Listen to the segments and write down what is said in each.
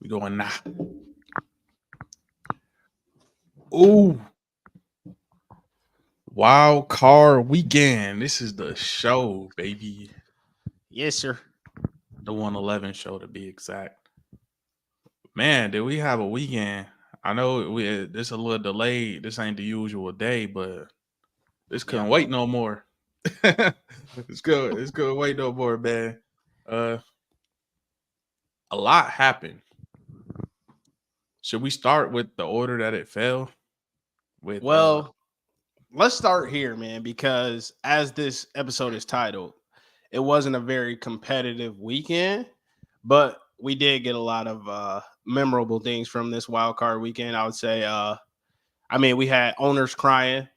We going now. Ooh, wild card weekend. This is the show, baby. Yes, sir. The 111 show to be exact. Man, did we have a weekend? I know this a little delayed. This ain't the usual day, but this couldn't Yep. wait no more. It's good. It's good. Wait no more, man. Uh, a lot happened. Should we start with the order that it fell? With Well, let's start here, man, because as this episode is titled, it wasn't a very competitive weekend, but we did get a lot of memorable things from this wild card weekend. I would say, I mean, we had owners crying,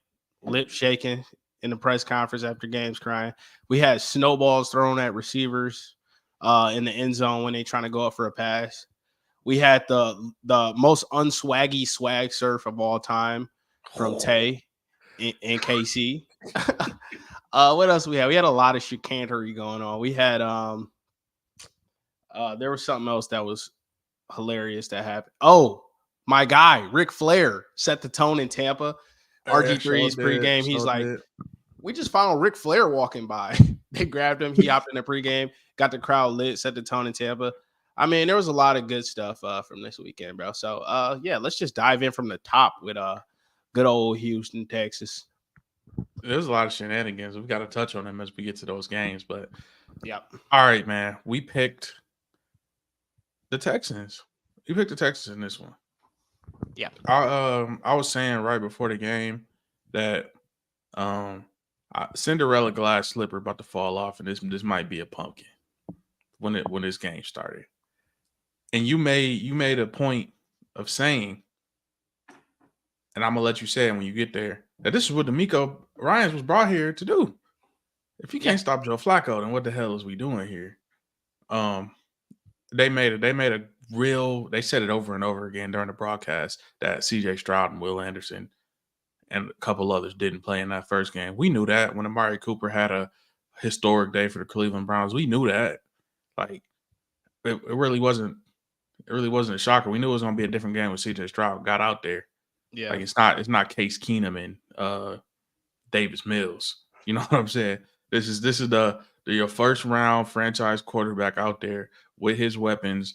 lip shaking in the press conference after games crying. We had snowballs thrown at receivers in the end zone when they trying to go up for a pass. We had the most unswaggy swag surf of all time from Tay in KC. What else we had? We had a lot of chicanery going on. We had there was something else that was hilarious that happened. Oh, my guy, Ric Flair set the tone in Tampa. show RG3's did, pregame. He's show like, did. we just found Ric Flair walking by. They grabbed him. He hopped in the pregame, got the crowd lit, set the tone in Tampa. I mean, there was a lot of good stuff from this weekend, bro. So yeah, let's just dive in from the top with good old Houston, Texas. There's a lot of shenanigans. We got to touch on them as we get to those games. But Yep. all right, man, we picked the Texans. You picked the Texans in this one. Yep. I was saying right before the game that Cinderella glass slipper about to fall off, and this might be a pumpkin when this game started. And you made a point of saying, and I'm gonna let you say it when you get there, that this is what D'Amico Ryans was brought here to do. If you Yeah. can't stop Joe Flacco, then what the hell is we doing here? Um, they made a real. They said it over and over again during the broadcast that C.J. Stroud and Will Anderson and a couple others didn't play in that first game. We knew that when Amari Cooper had a historic day for the Cleveland Browns. We knew that. Like it really wasn't. It really wasn't a shocker. We knew it was going to be a different game when C.J. Stroud got out there. Yeah. Like it's not Case Keenum and Davis Mills. You know what I'm saying? This is the your first round franchise quarterback out there with his weapons.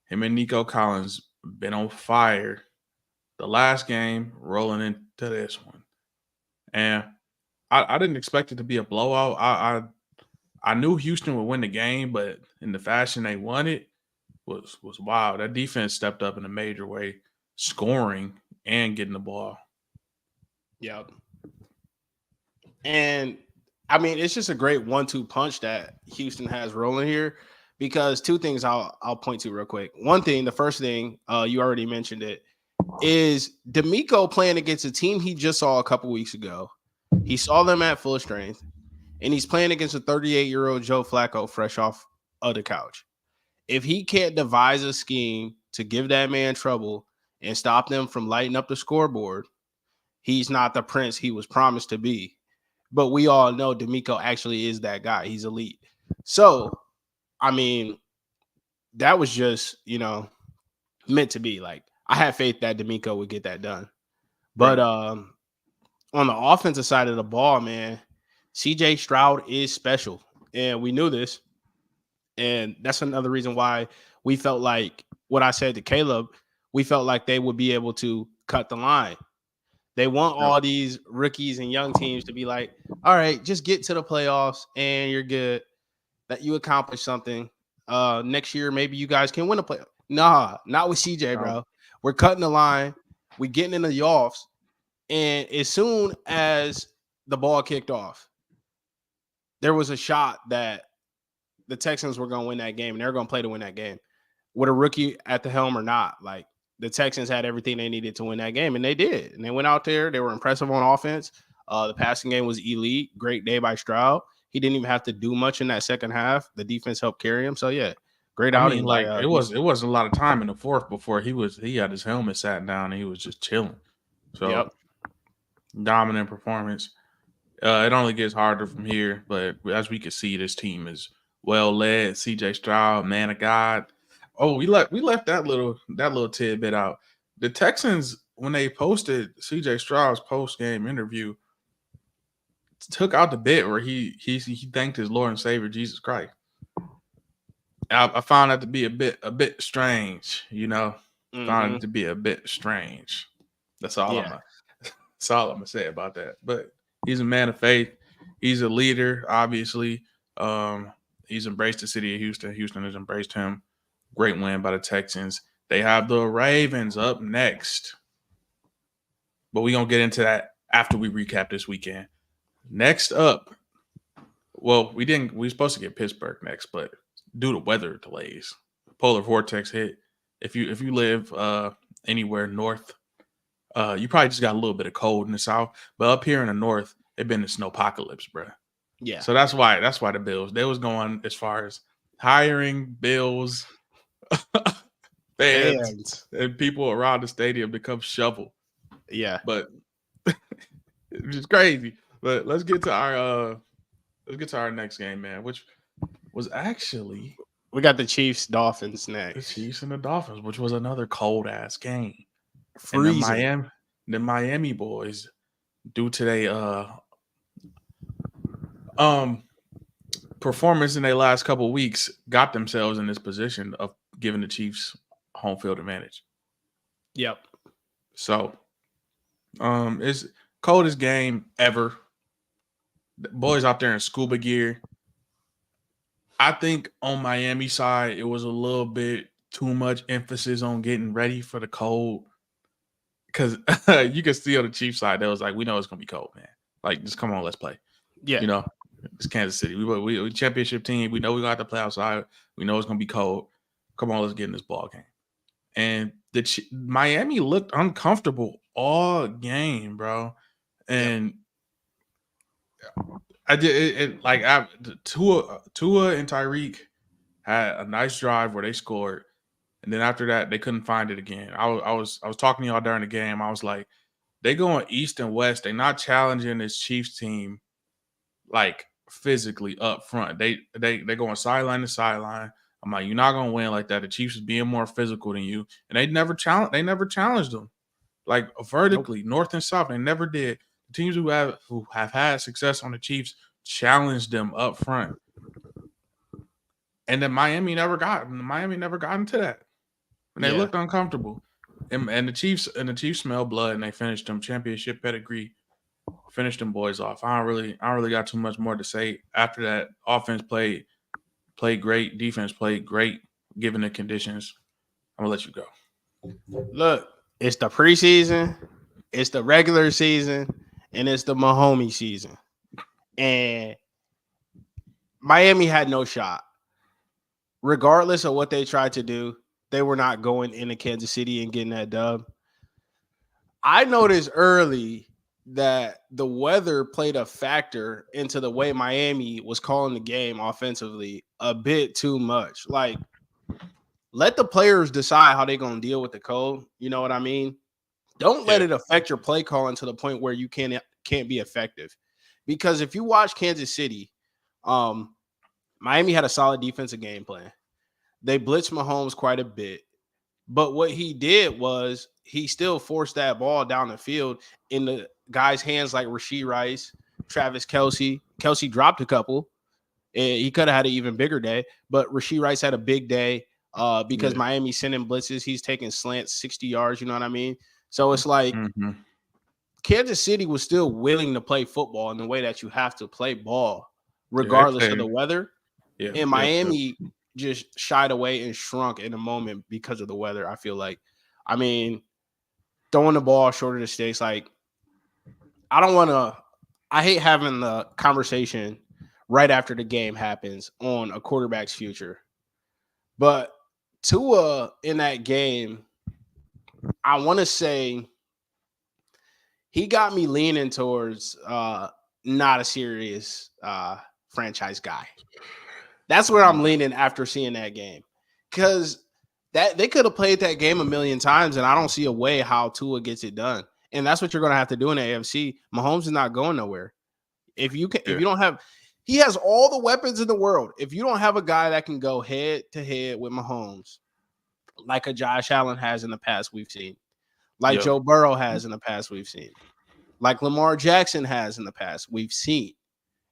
Him and Nico Collins been on fire the last game, rolling into this one. And I didn't expect it to be a blowout. I knew Houston would win the game, but in the fashion they won it was wild. That defense stepped up in a major way, scoring and getting the ball. Yep. And I mean, it's just a great 1-2 punch that Houston has rolling here because two things I'll point to real quick. One thing, the first thing, you already mentioned it, is D'Amico playing against a team he just saw a couple weeks ago. He saw them at full strength, and he's playing against a 38-year-old Joe Flacco fresh off of the couch. If he can't devise a scheme to give that man trouble and stop them from lighting up the scoreboard, he's not the prince he was promised to be. But we all know D'Amico actually is that guy. He's elite. So, I mean, that was just, meant to be. Like, I had faith that D'Amico would get that done. But Right. on the offensive side of the ball, man, CJ Stroud is special. And we knew this. And that's another reason why we felt like what I said to Caleb, we felt like they would be able to cut the line. They want Yep. all these rookies and young teams to be like, all right, just get to the playoffs and you're good. That you accomplished something. Next year, maybe you guys can win a play. Nah, not with CJ, No. bro. We're cutting the line. We getting in the offs. And as soon as the ball kicked off, there was a shot that the Texans were going to win that game and they're going to play to win that game. With a rookie at the helm or not, like the Texans had everything they needed to win that game, and they did. And they went out there. They were impressive on offense. The passing game was elite. Great day by Stroud. He didn't even have to do much in that second half. The defense helped carry him. So yeah, great I mean, outing by like it Houston. wasn't a lot of time in the fourth before he had his helmet sat down and he was just chilling. So Yep. dominant performance. It only gets harder from here, but as we can see, this team is well led. CJ Stroud, man of God. Oh, we left that little tidbit out. The Texans, when they posted CJ Stroud's post game interview, took out the bit where he thanked his Lord and Savior Jesus Christ. I found that to be a bit strange, you know. Found it to be a bit strange. That's all that's all I'm gonna say about that. But he's a man of faith. He's a leader, obviously. He's embraced the city of Houston. Houston has embraced him. Great win by the Texans. They have the Ravens up next. But we're going to get into that after we recap this weekend. Next up, well, we were supposed to get Pittsburgh next, but due to weather delays, polar vortex hit. If you live anywhere north, you probably just got a little bit of cold in the south. But up here in the north, it's been a snowpocalypse, bro. Yeah. So that's why the Bills, they was going as far as hiring Bills fans and people around the stadium to come shovel. Yeah. But it's just crazy. But let's get to our next game, man, which was actually we got the Chiefs Dolphins next. The Chiefs and the Dolphins, which was another cold ass game. Freezing. And the Miami boys, due to their performance in their last couple of weeks, got themselves in this position of giving the Chiefs home field advantage. Yep. So, it's coldest game ever. The boys out there in scuba gear. I think on Miami side, it was a little bit too much emphasis on getting ready for the cold. Because you can see on the Chiefs side, they was like, we know it's gonna be cold, man. Like, just come on, let's play. Yeah. You know, it's Kansas City. We championship team. We know we got to play outside. We know it's gonna be cold. Come on, let's get in this ball game. And Miami looked uncomfortable all game, bro. And I did Tua and Tyreek had a nice drive where they scored, and then after that they couldn't find it again. I was talking to y'all during the game. I was like, they going east and west. They're not challenging this Chiefs team like physically up front. They going sideline to sideline. I'm like, you're not gonna win like that. The Chiefs is being more physical than you, and they never challenged them like vertically, north and south. They never did. The teams who have had success on the Chiefs challenged them up front, and then Miami never got into that, and they looked uncomfortable. And the Chiefs smell blood, and they finished them championship pedigree. Finished them boys off. I don't really got too much more to say after that. Offense played great. Defense played great, given the conditions. I'm gonna let you go. Look, it's the preseason, it's the regular season, and it's the Mahomes season. And Miami had no shot. Regardless of what they tried to do, they were not going into Kansas City and getting that dub. I noticed early that the weather played a factor into the way Miami was calling the game offensively a bit too much. Like, let the players decide how they're going to deal with the cold. You know what I mean? Don't let it affect your play calling to the point where you can't be effective. Because if you watch Kansas City, Miami had a solid defensive game plan. They blitzed Mahomes quite a bit. But what he did was he still forced that ball down the field in the guys' hands like Rashee Rice, Travis Kelce. Kelce dropped a couple. He could have had an even bigger day, but Rashee Rice had a big day because Miami sent him blitzes. He's taking slants 60 yards, you know what I mean? So it's like Kansas City was still willing to play football in the way that you have to play ball regardless of the weather. Yeah, and Miami just shied away and shrunk in a moment because of the weather, I feel like. I mean, throwing the ball short of the stakes, like, I hate having the conversation right after the game happens on a quarterback's future. But Tua in that game, I want to say he got me leaning towards not a serious franchise guy. That's where I'm leaning after seeing that game. Because that they could have played that game a million times, and I don't see a way how Tua gets it done. And that's what you're going to have to do in the AFC. Mahomes is not going nowhere. If you don't have, he has all the weapons in the world. If you don't have a guy that can go head to head with Mahomes, like a Josh Allen has in the past we've seen, like Yep. Joe Burrow has in the past we've seen, like Lamar Jackson has in the past we've seen.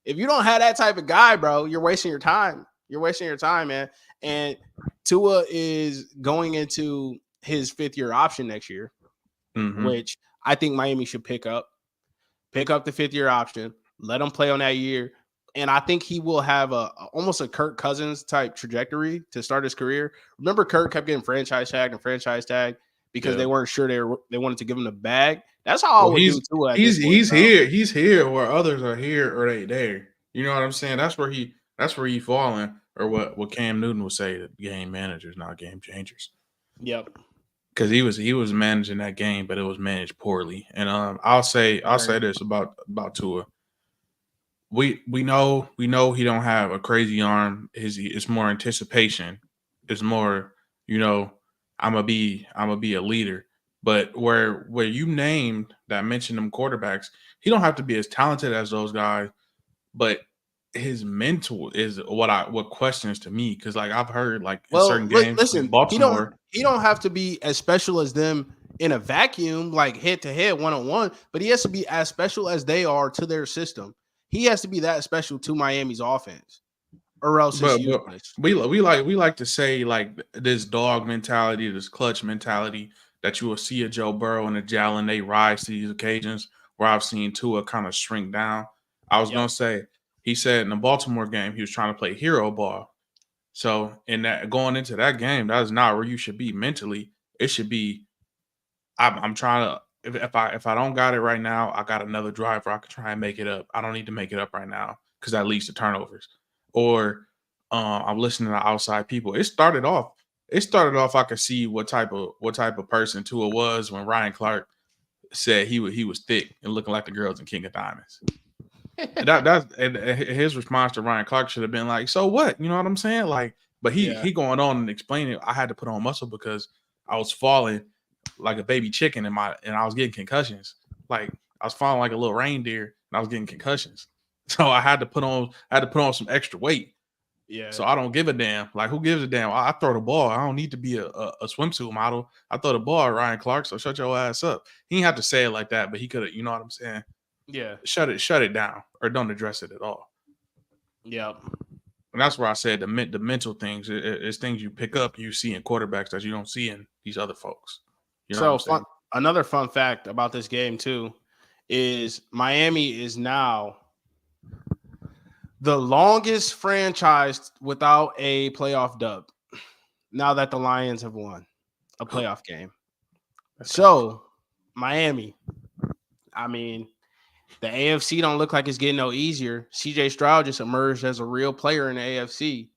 If you don't have that type of guy, bro, you're wasting your time. You're wasting your time, man. And Tua is going into his 5th-year option next year, which I think Miami should pick up. Pick up the 5th-year option. Let him play on that year. And I think he will have almost a Kirk Cousins type trajectory to start his career. Remember, Kirk kept getting franchise tagged because they weren't sure they wanted to give him the bag. That's how I would do Tua. He's here. He's here where others are here or they there. You know what I'm saying? That's where he falling, or what Cam Newton would say, that game managers, not game changers. Yep. Because he was managing that game, but it was managed poorly. And I'll say this about Tua. We know he don't have a crazy arm. It's more anticipation. It's more, I'm gonna be a leader. But where you named that mentioned them quarterbacks, he don't have to be as talented as those guys, but his mental is what questions to me, because like I've heard like in certain games, listen, Baltimore, he don't have to be as special as them in a vacuum, like head to head, 1-on-1, but he has to be as special as they are to their system. He has to be that special to Miami's offense, or else it's useless. We like to say like this dog mentality, this clutch mentality that you will see a Joe Burrow and a Jalen, they rise to these occasions, where I've seen Tua kind of shrink down. I was gonna say, he said in the Baltimore game he was trying to play hero ball. So in that, going into that game, that is not where you should be mentally. It should be, I'm trying to. If I don't got it right now, I got another drive where I can try and make it up. I don't need to make it up right now because that leads to turnovers. Or I'm listening to outside people. It started off. I could see what type of person Tua was when Ryan Clark said he was thick and looking like the girls in King of Diamonds. and his response to Ryan Clark should have been like, "So what?" You know what I'm saying? Like, but he going on and explaining, I had to put on muscle because I was falling like a baby chicken and I was getting concussions. Like I was falling like a little reindeer and I was getting concussions. So I had to put on some extra weight. Yeah. So I don't give a damn. Like, who gives a damn? I throw the ball. I don't need to be a swimsuit model. I throw the ball at Ryan Clark. So shut your ass up. He didn't have to say it like that, but he could have. You know what I'm saying? Yeah. Shut it down, or don't address it at all. Yep. And that's where I said the mental things. It's things you pick up, you see in quarterbacks that you don't see in these other folks. You know another fun fact about this game too is Miami is now the longest franchise without a playoff dub, now that the Lions have won a playoff game. So Miami, I mean, the AFC don't look like it's getting no easier. CJ Stroud just emerged as a real player in the AFC.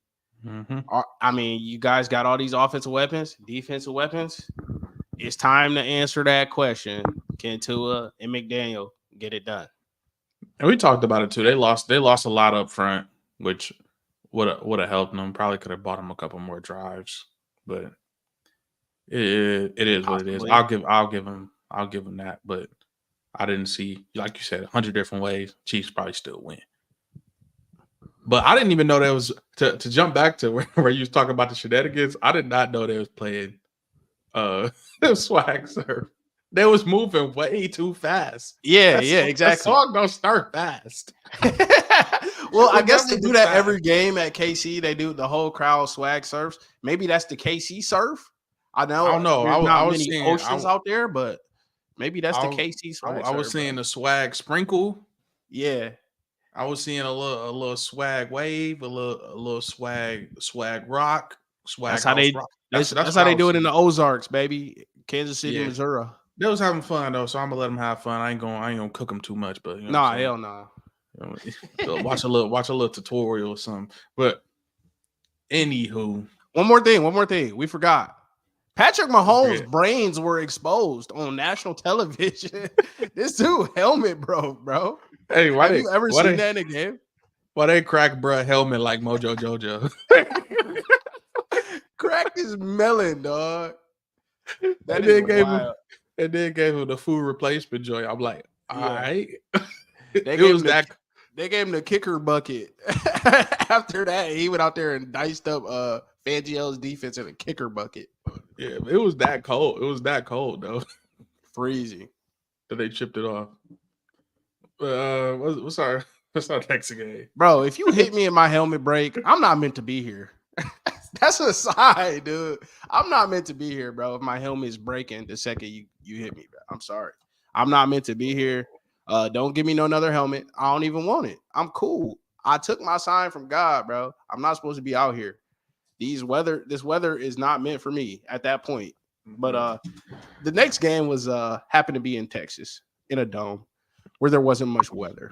Mm-hmm. I mean, you guys got all these offensive weapons, defensive weapons. It's time to answer that question. Can Tua and McDaniel get it done? And we talked about it too. They lost a lot up front, which would have helped them. Probably could have bought them a couple more drives, but it is what it is. I'll give them that, but I didn't see, like you said, 100 different ways. Chiefs probably still win. But I didn't even know there was to jump back to where you was talking about the shenanigans. I did not know they was playing swag surf. They was moving way too fast. Yeah, exactly. That song don't start fast. Well, I guess they do that every game at KC. They do the whole crowd swag surfs. Maybe that's the KC surf. I don't know. I was seeing oceans out there, but maybe that's the KC swag. I was seeing the swag sprinkle. Yeah. I was seeing a little swag wave, a little swag rock, swag. That's how they rock. That's how they do it in the Ozarks, baby. Kansas City, Missouri. They was having fun though, so I'm gonna let them have fun. I ain't gonna cook them too much, but hell no. Watch a little tutorial or something. But anywho, one more thing. We forgot. Patrick Mahomes' brains were exposed on national television. This dude helmet broke, bro. Hey, have you ever seen that in a game? Why they crack bruh helmet like Mojo Jojo? Cracked his melon, dog. And then gave him the food replacement joint. I'm like, all right. They gave him the kicker bucket. After that, he went out there and diced up Fangiel's defense in a kicker bucket. Yeah, it was that cold. It was that cold though Freezing. that they chipped it off. What's our next game? Bro, if you hit me and my helmet break, I'm not meant to be here. That's a sign, dude. I'm not meant to be here, bro. If my helmet is breaking the second you hit me, bro. I'm sorry. I'm not meant to be here. Don't give me no another helmet. I don't even want it. I'm cool. I took my sign from God, bro. I'm not supposed to be out here. This weather is not meant for me at that point. But the next game was happened to be in Texas in a dome where there wasn't much weather.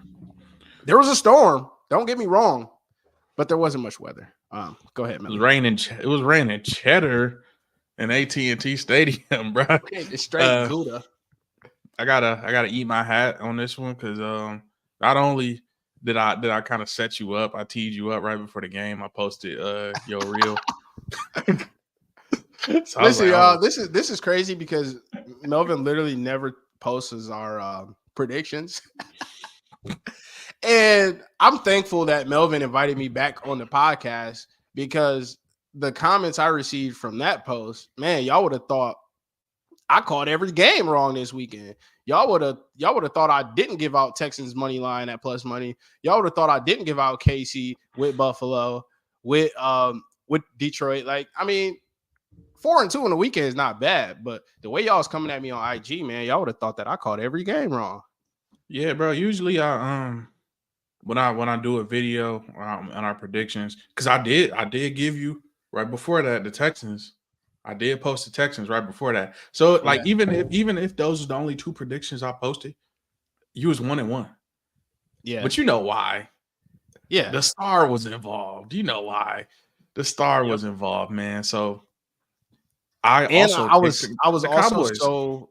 There was a storm. Don't get me wrong, but there wasn't much weather. Go ahead, man. It was raining cheddar in AT&T Stadium, bro. It's straight Gouda. I gotta eat my hat on this one because not only did I kind of set you up, I teed you up right before the game. I posted your reel. So listen, y'all, this is crazy because Melvin literally never posts our predictions. And I'm thankful that Melvin invited me back on the podcast because the comments I received from that post, man, y'all would have thought I called every game wrong this weekend. Y'all would have thought I didn't give out Texans money line at plus money. Y'all would have thought I didn't give out KC with Buffalo, with Detroit. Like, I mean, 4-2 in the weekend is not bad, but the way y'all was coming at me on IG, man, y'all would have thought that I called every game wrong. Yeah, bro. Usually I when I do a video on our predictions, because I did give you right before that the Texans. I did post the Texans right before that. So like even if those are the only two predictions I posted, you was 1-1. Yeah. But you know why? Yeah. The star was involved. You know why? The star was involved, man. So I was also so,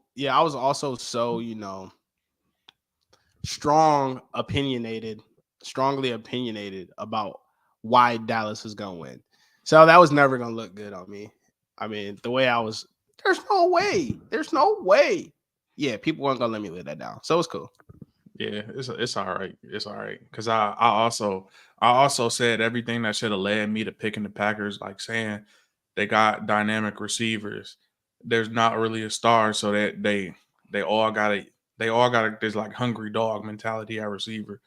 strongly opinionated about why Dallas is gonna win. So that was never gonna look good on me. I mean, the way I was, there's no way. Yeah, people weren't gonna let me live that down. So it's cool. Yeah, it's all right. It's all right. Because I also said everything that should have led me to picking the Packers, like saying they got dynamic receivers. There's not really a star, so that they all got this like hungry dog mentality at receiver.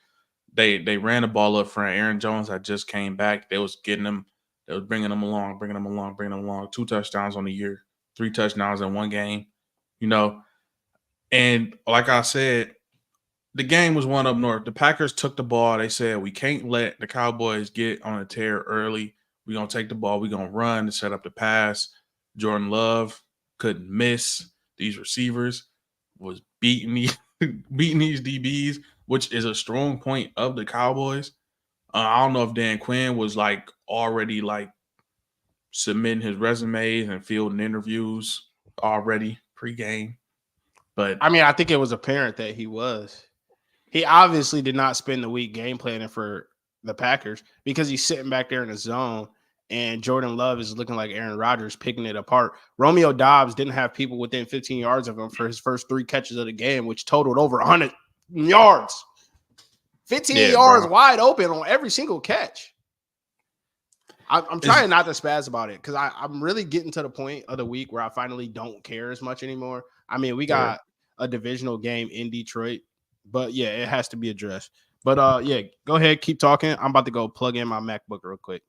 They ran the ball up front. Aaron Jones had just came back. They was getting them. They was bringing them along. 2 touchdowns on the year, 3 touchdowns in one game. And like I said, the game was one up north. The Packers took the ball. They said, we can't let the Cowboys get on a tear early. We're going to take the ball. We're going to run to set up the pass. Jordan Love couldn't miss. These receivers was beating these DBs, which is a strong point of the Cowboys. I don't know if Dan Quinn was like already like submitting his resumes and fielding interviews already pregame. But I mean, I think it was apparent that he was. He obviously did not spend the week game planning for the Packers because he's sitting back there in the zone and Jordan Love is looking like Aaron Rodgers picking it apart. Romeo Doubs didn't have people within 15 yards of him for his first 3 catches of the game, which totaled over 100 yards. 15 yards wide open on every single catch. I'm trying not to spaz about it because I'm really getting to the point of the week where I finally don't care as much anymore. I mean, we got a divisional game in Detroit, but yeah, it has to be addressed. But yeah, go ahead, keep talking. I'm about to go plug in my MacBook real quick.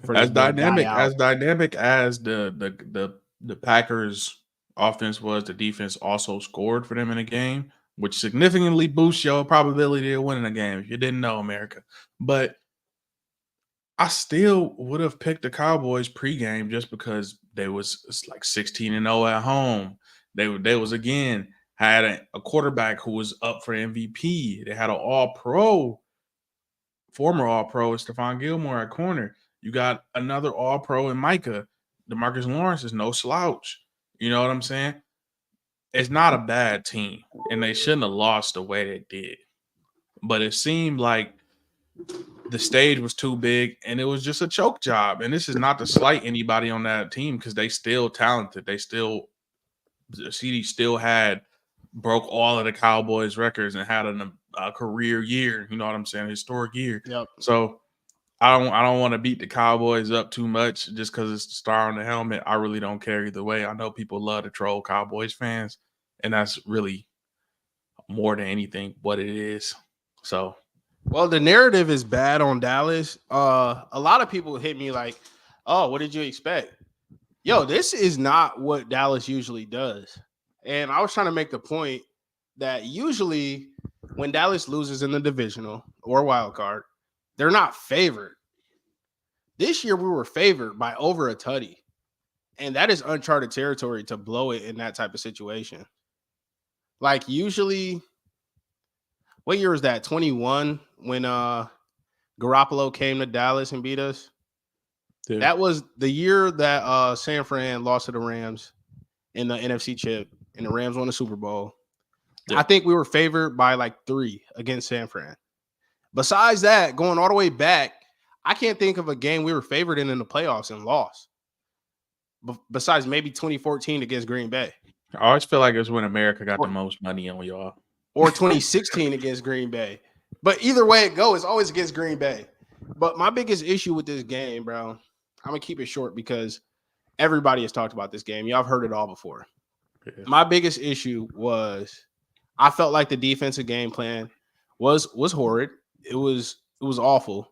as dynamic as the Packers offense was, the defense also scored for them in a game, which significantly boosts your probability of winning a game if you didn't know, America. But I still would have picked the Cowboys pregame just because it's like 16-0 at home. They was again had a quarterback who was up for MVP. They had an all-pro, former all-pro, Stephon Gilmore at corner. You got another all-pro in Micah. DeMarcus Lawrence is no slouch. You know what I'm saying? It's not a bad team, and they shouldn't have lost the way they did. But it seemed like the stage was too big, and it was just a choke job. And this is not to slight anybody on that team because they still talented. The CD still broke all of the Cowboys records and had a career year. You know what I'm saying? Historic year. Yep. So I don't want to beat the Cowboys up too much just because it's the star on the helmet. I really don't care either way. I know people love to troll Cowboys fans, and that's really more than anything what it is. So, well, the narrative is bad on Dallas. A lot of people hit me like, "Oh, what did you expect?" Yo, this is not what Dallas usually does. And I was trying to make the point that usually when Dallas loses in the divisional or wild card, they're not favored. This year we were favored by over a tutty. And that is uncharted territory to blow it in that type of situation. Like usually, what year was that? 21 when Garoppolo came to Dallas and beat us. yeah. That was the year that San Fran lost to the Rams in the NFC chip and the Rams won the Super Bowl. Yeah. I think we were favored by like 3 against San Fran. Besides that, going all the way back, I can't think of a game we were favored in the playoffs and lost. Besides maybe 2014 against Green Bay. I always feel like it's when America got the most money on y'all. Or 2016 against Green Bay. But either way it goes, it's always against Green Bay. But my biggest issue with this game, bro, I'm going to keep it short because everybody has talked about this game. Y'all have heard it all before. Yeah. My biggest issue was I felt like the defensive game plan was horrid. It was awful.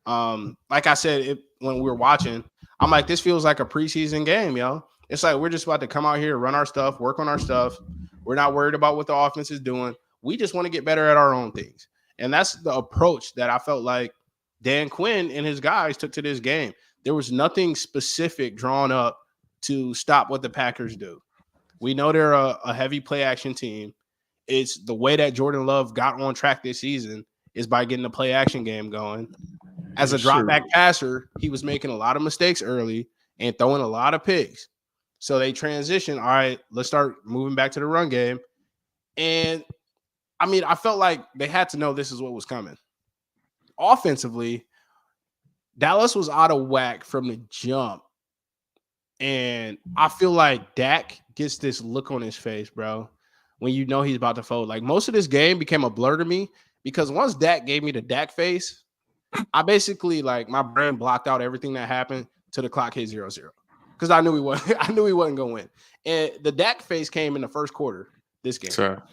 Like I said, when we were watching, I'm like, this feels like a preseason game, yo. It's like we're just about to come out here, run our stuff, work on our stuff. We're not worried about what the offense is doing. We just want to get better at our own things. And that's the approach that I felt like Dan Quinn and his guys took to this game. There was nothing specific drawn up to stop what the Packers do. We know they're a heavy play action team. It's the way that Jordan Love got on track this season is by getting the play action game going. As a drop back passer, he was making a lot of mistakes early and throwing a lot of picks. So they transition. All right, let's start moving back to the run game. And I mean, I felt like they had to know this is what was coming. Offensively, Dallas was out of whack from the jump. And I feel like Dak gets this look on his face, bro, when you know he's about to fold. Like most of this game became a blur to me because once Dak gave me the Dak face, I basically like my brain blocked out everything that happened till the clock hit 0-0 because I knew he wasn't going to win. And the Dak face came in the first quarter this game. Sure.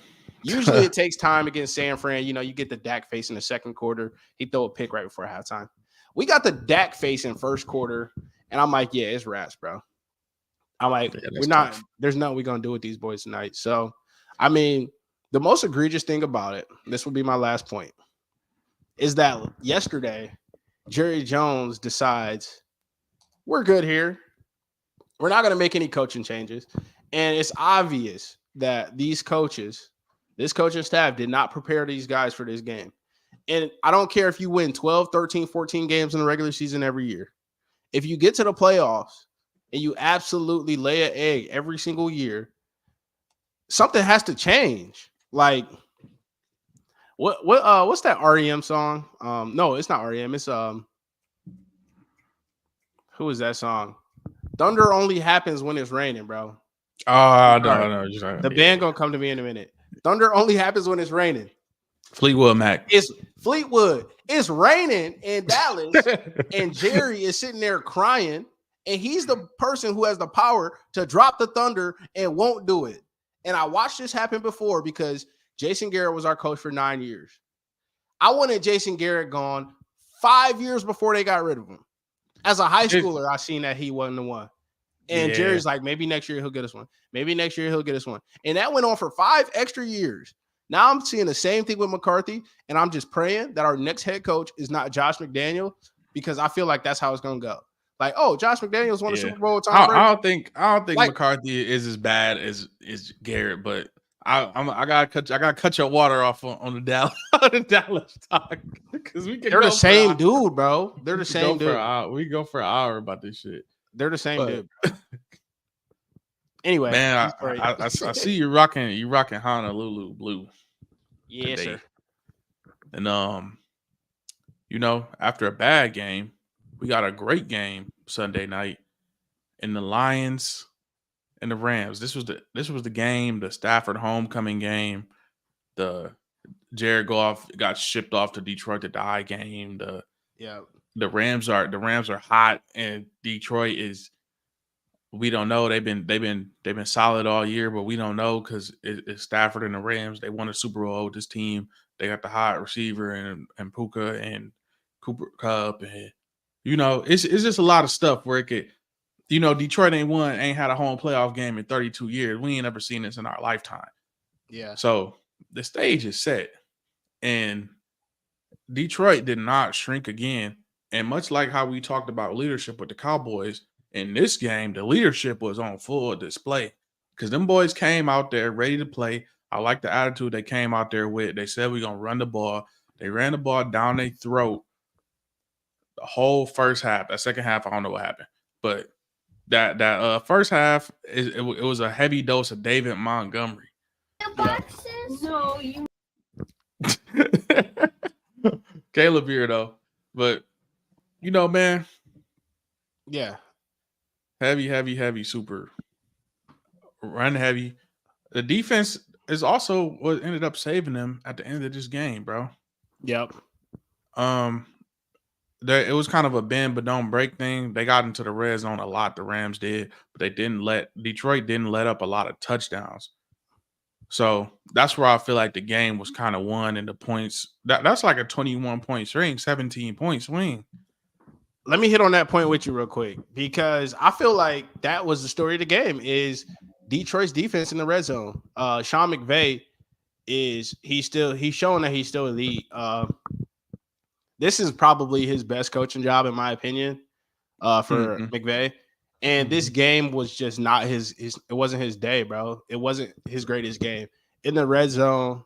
Usually it takes time against San Fran. You know, you get the Dak face in the second quarter. He throw a pick right before halftime. We got the Dak face in first quarter, and I'm like, yeah, it's rats, bro. I'm like, there's nothing we're going to do with these boys tonight. So, I mean, the most egregious thing about it, this will be my last point, is that yesterday, Jerry Jones decides we're good here. We're not going to make any coaching changes. And it's obvious that this coaching staff did not prepare these guys for this game. And I don't care if you win 12, 13, 14 games in the regular season every year. If you get to the playoffs and you absolutely lay an egg every single year, something has to change. Like, what's that REM song? No, it's not REM. It's who is that song? Thunder only happens when it's raining, bro. Oh, no. The band gonna come to me in a minute. Thunder only happens when it's raining. Fleetwood Mac. It's Fleetwood. It's raining in Dallas, and Jerry is sitting there crying, and he's the person who has the power to drop the thunder and won't do it. And I watched this happen before because Jason Garrett was our coach for 9 years. I wanted Jason Garrett gone 5 years before they got rid of him. As a high schooler, I seen that he wasn't the one. And Jerry's like, maybe next year he'll get us one. Maybe next year he'll get us one. And that went on for 5 extra years. Now I'm seeing the same thing with McCarthy, and I'm just praying that our next head coach is not Josh McDaniel because I feel like that's how it's going to go. Like, oh, Josh McDaniels won a Super Bowl with Tom Brady. I don't think like, McCarthy is as bad as Garrett, but I gotta cut your water off on the Dallas talk because they're the same dude, bro. They're the same dude. We go for an hour about this shit. They're the same dude. Anyway, man, I see you rocking Honolulu blue. Yes, today. Sir. And you know, after a bad game, we got a great game Sunday night in the Lions and the Rams. This was the game, the Stafford homecoming game. The Jared Goff got shipped off to Detroit to die game. the Rams are hot, and Detroit is. We don't know. They've been solid all year, but we don't know because it's Stafford and the Rams. They won a Super Bowl with this team. They got the hot receiver and Puka and Cooper Cup, and it's just a lot of stuff where it could. Detroit ain't had a home playoff game in 32 years. We ain't ever seen this in our lifetime. Yeah. So the stage is set, and Detroit did not shrink again. And much like how we talked about leadership with the Cowboys, in this game, the leadership was on full display because them boys came out there ready to play. I like the attitude they came out there with. They said we're going to run the ball. They ran the ball down their throat the whole first half. That second half, I don't know what happened. But that first half, it was a heavy dose of David Montgomery. The boxes? No, you. Caleb here, though. But, man. Yeah. Heavy, super run heavy. The defense is also what ended up saving them at the end of this game, bro. Yep. It was kind of a bend but don't break thing. They got into the red zone a lot, the Rams did, but Detroit didn't let up a lot of touchdowns. So that's where I feel like the game was kind of won, and the points that's like a 21-point swing, 17-point swing. Let me hit on that point with you real quick, because I feel like that was the story of the game is Detroit's defense in the red zone. Sean McVay he's showing that he's still elite. This is probably his best coaching job, in my opinion, for McVay. And this game was just not his it wasn't his day, bro. It wasn't his greatest game. In the red zone,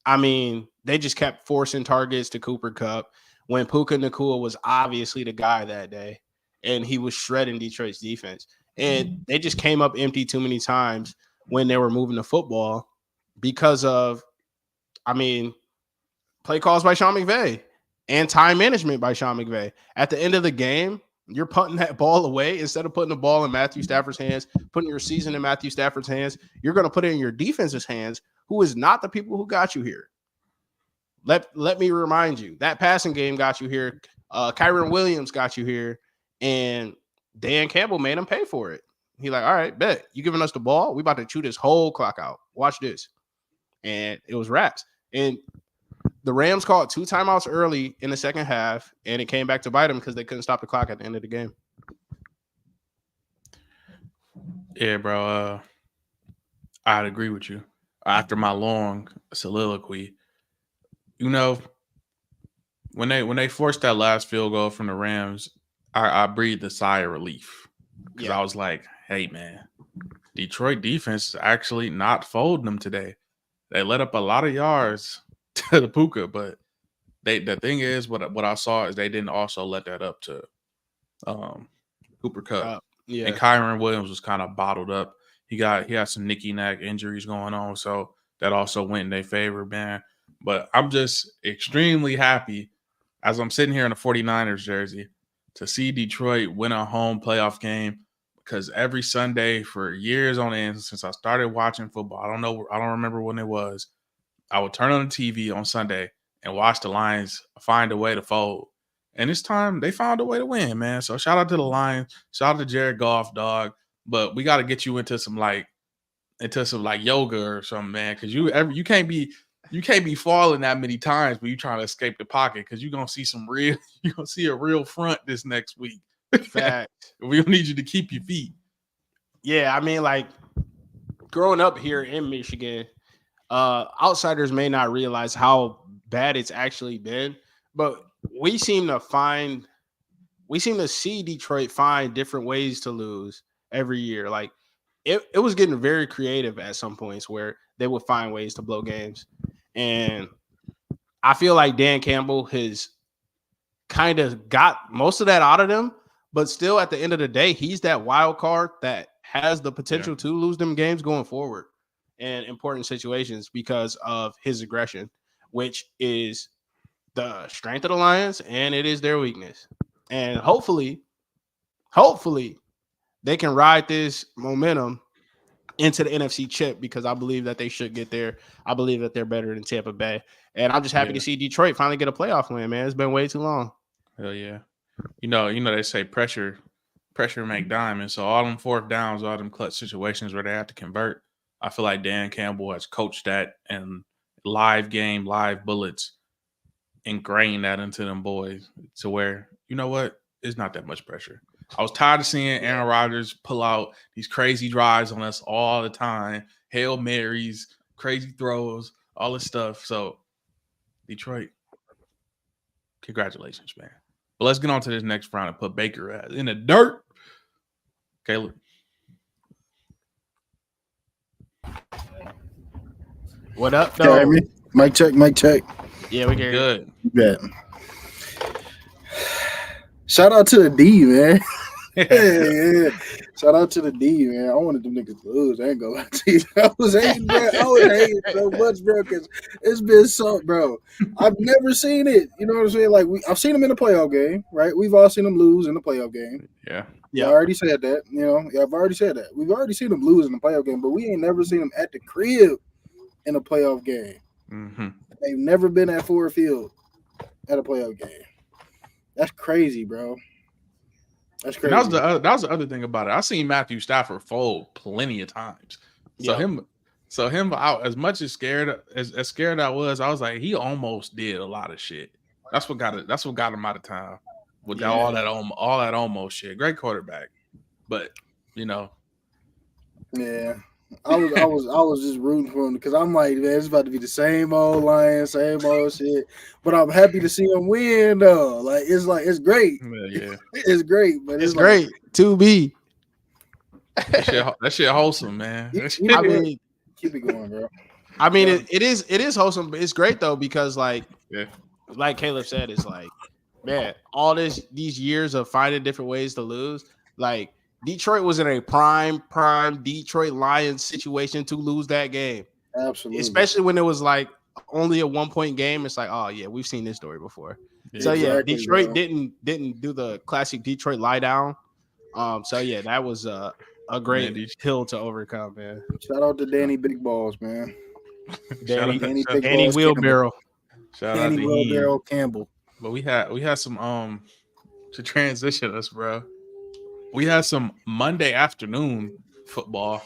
they just kept forcing targets to Cooper Kupp when Puka Nacua was obviously the guy that day, and he was shredding Detroit's defense. And they just came up empty too many times when they were moving the football because of, play calls by Sean McVay and time management by Sean McVay. At the end of the game, you're punting that ball away instead of putting the ball in Matthew Stafford's hands, putting your season in Matthew Stafford's hands. You're going to put it in your defense's hands, who is not the people who got you here. Let me remind you, that passing game got you here. Kyron Williams got you here, and Dan Campbell made him pay for it. He's like, all right, bet. You giving us the ball? We about to chew this whole clock out. Watch this. And it was wraps. And the Rams called 2 timeouts early in the second half, and it came back to bite them because they couldn't stop the clock at the end of the game. Yeah, bro. I'd agree with you. After my long soliloquy, when they forced that last field goal from the Rams, I breathed a sigh of relief because I was like, hey, man, Detroit defense is actually not folding them today. They let up a lot of yards to the Puka, but the thing is, what I saw is they didn't also let that up to Cooper Kupp. And Kyron Williams was kind of bottled up. He had some nicky knack injuries going on, so that also went in their favor, man. But I'm just extremely happy as I'm sitting here in a 49ers jersey to see Detroit win a home playoff game, because every Sunday for years on end since I started watching football, I don't remember when it was, I would turn on the TV on Sunday and watch the Lions find a way to fold. And this time they found a way to win, man. So shout out to the Lions, shout out to Jared Goff, dog. But we got to get you into some yoga or something, man, because you can't be falling that many times when you trying to escape the pocket, because you're gonna see a real front this next week. Fact. We don't need you to keep your feet. Yeah, growing up here in Michigan, outsiders may not realize how bad it's actually been, but we seem to see Detroit find different ways to lose every year. Like it was getting very creative at some points where they would find ways to blow games. And I feel like Dan Campbell has kind of got most of that out of them, but still at the end of the day, he's that wild card that has the potential to lose them games going forward in important situations because of his aggression, which is the strength of the Lions and it is their weakness. And hopefully they can ride this momentum into the NFC chip because I believe that they should get there. I believe that they're better than Tampa Bay. And I'm just happy to see Detroit finally get a playoff win, man. It's been way too long. Hell yeah. You know, they say pressure make diamonds. So all them fourth downs, all them clutch situations where they have to convert, I feel like Dan Campbell has coached that and live bullets, ingrained that into them boys to where, you know what? It's not that much pressure. I was tired of seeing Aaron Rodgers pull out these crazy drives on us all the time, Hail Marys, crazy throws, all this stuff. So, Detroit, congratulations, man. But let's get on to this next round and put Baker in the dirt. Caleb. What up, though? Okay, mic check. Yeah, we can. Good. Yeah. Shout out to the D, man. Yeah. Shout out to the D, man. I wanted them niggas to lose. I ain't gonna lie to you. I was hating so much, bro, because it's been so, bro. I've never seen it. You know what I'm saying? Like, I've seen them in the playoff game, right? We've all seen them lose in the playoff game. Yeah. I already said that. You know, I've already said that. We've already seen them lose in the playoff game, but we ain't never seen them at the crib in a playoff game. Mm-hmm. They've never been at Ford Field at a playoff game. That's crazy, bro. That's crazy. And that was the other thing about it. I seen Matthew Stafford fold plenty of times. So him out as much as scared I was like, he almost did a lot of shit. That's what got him out of town with all that almost shit. Great quarterback, but you know, yeah. I was just rooting for him because I'm like, man, it's about to be the same old Lions, same old shit. But I'm happy to see him win, though. It's great. Yeah. It's great, but it's great to be. That shit wholesome, man. I mean, keep it going, bro. I mean, it is wholesome, but it's great though because like Caleb said, it's like, man, all these years of finding different ways to lose, like. Detroit was in a prime Detroit Lions situation to lose that game. Absolutely. Especially when it was like only a 1-point game. It's like, oh yeah, we've seen this story before. Yeah, so exactly, Detroit didn't do the classic Detroit lie down. So yeah, that was a great hill to overcome, man. Shout out to Danny Big Balls, man. Danny Wheelbarrow. Shout Danny out to Wheelbarrow Campbell. But we had some to transition us, bro. We had some Monday afternoon football.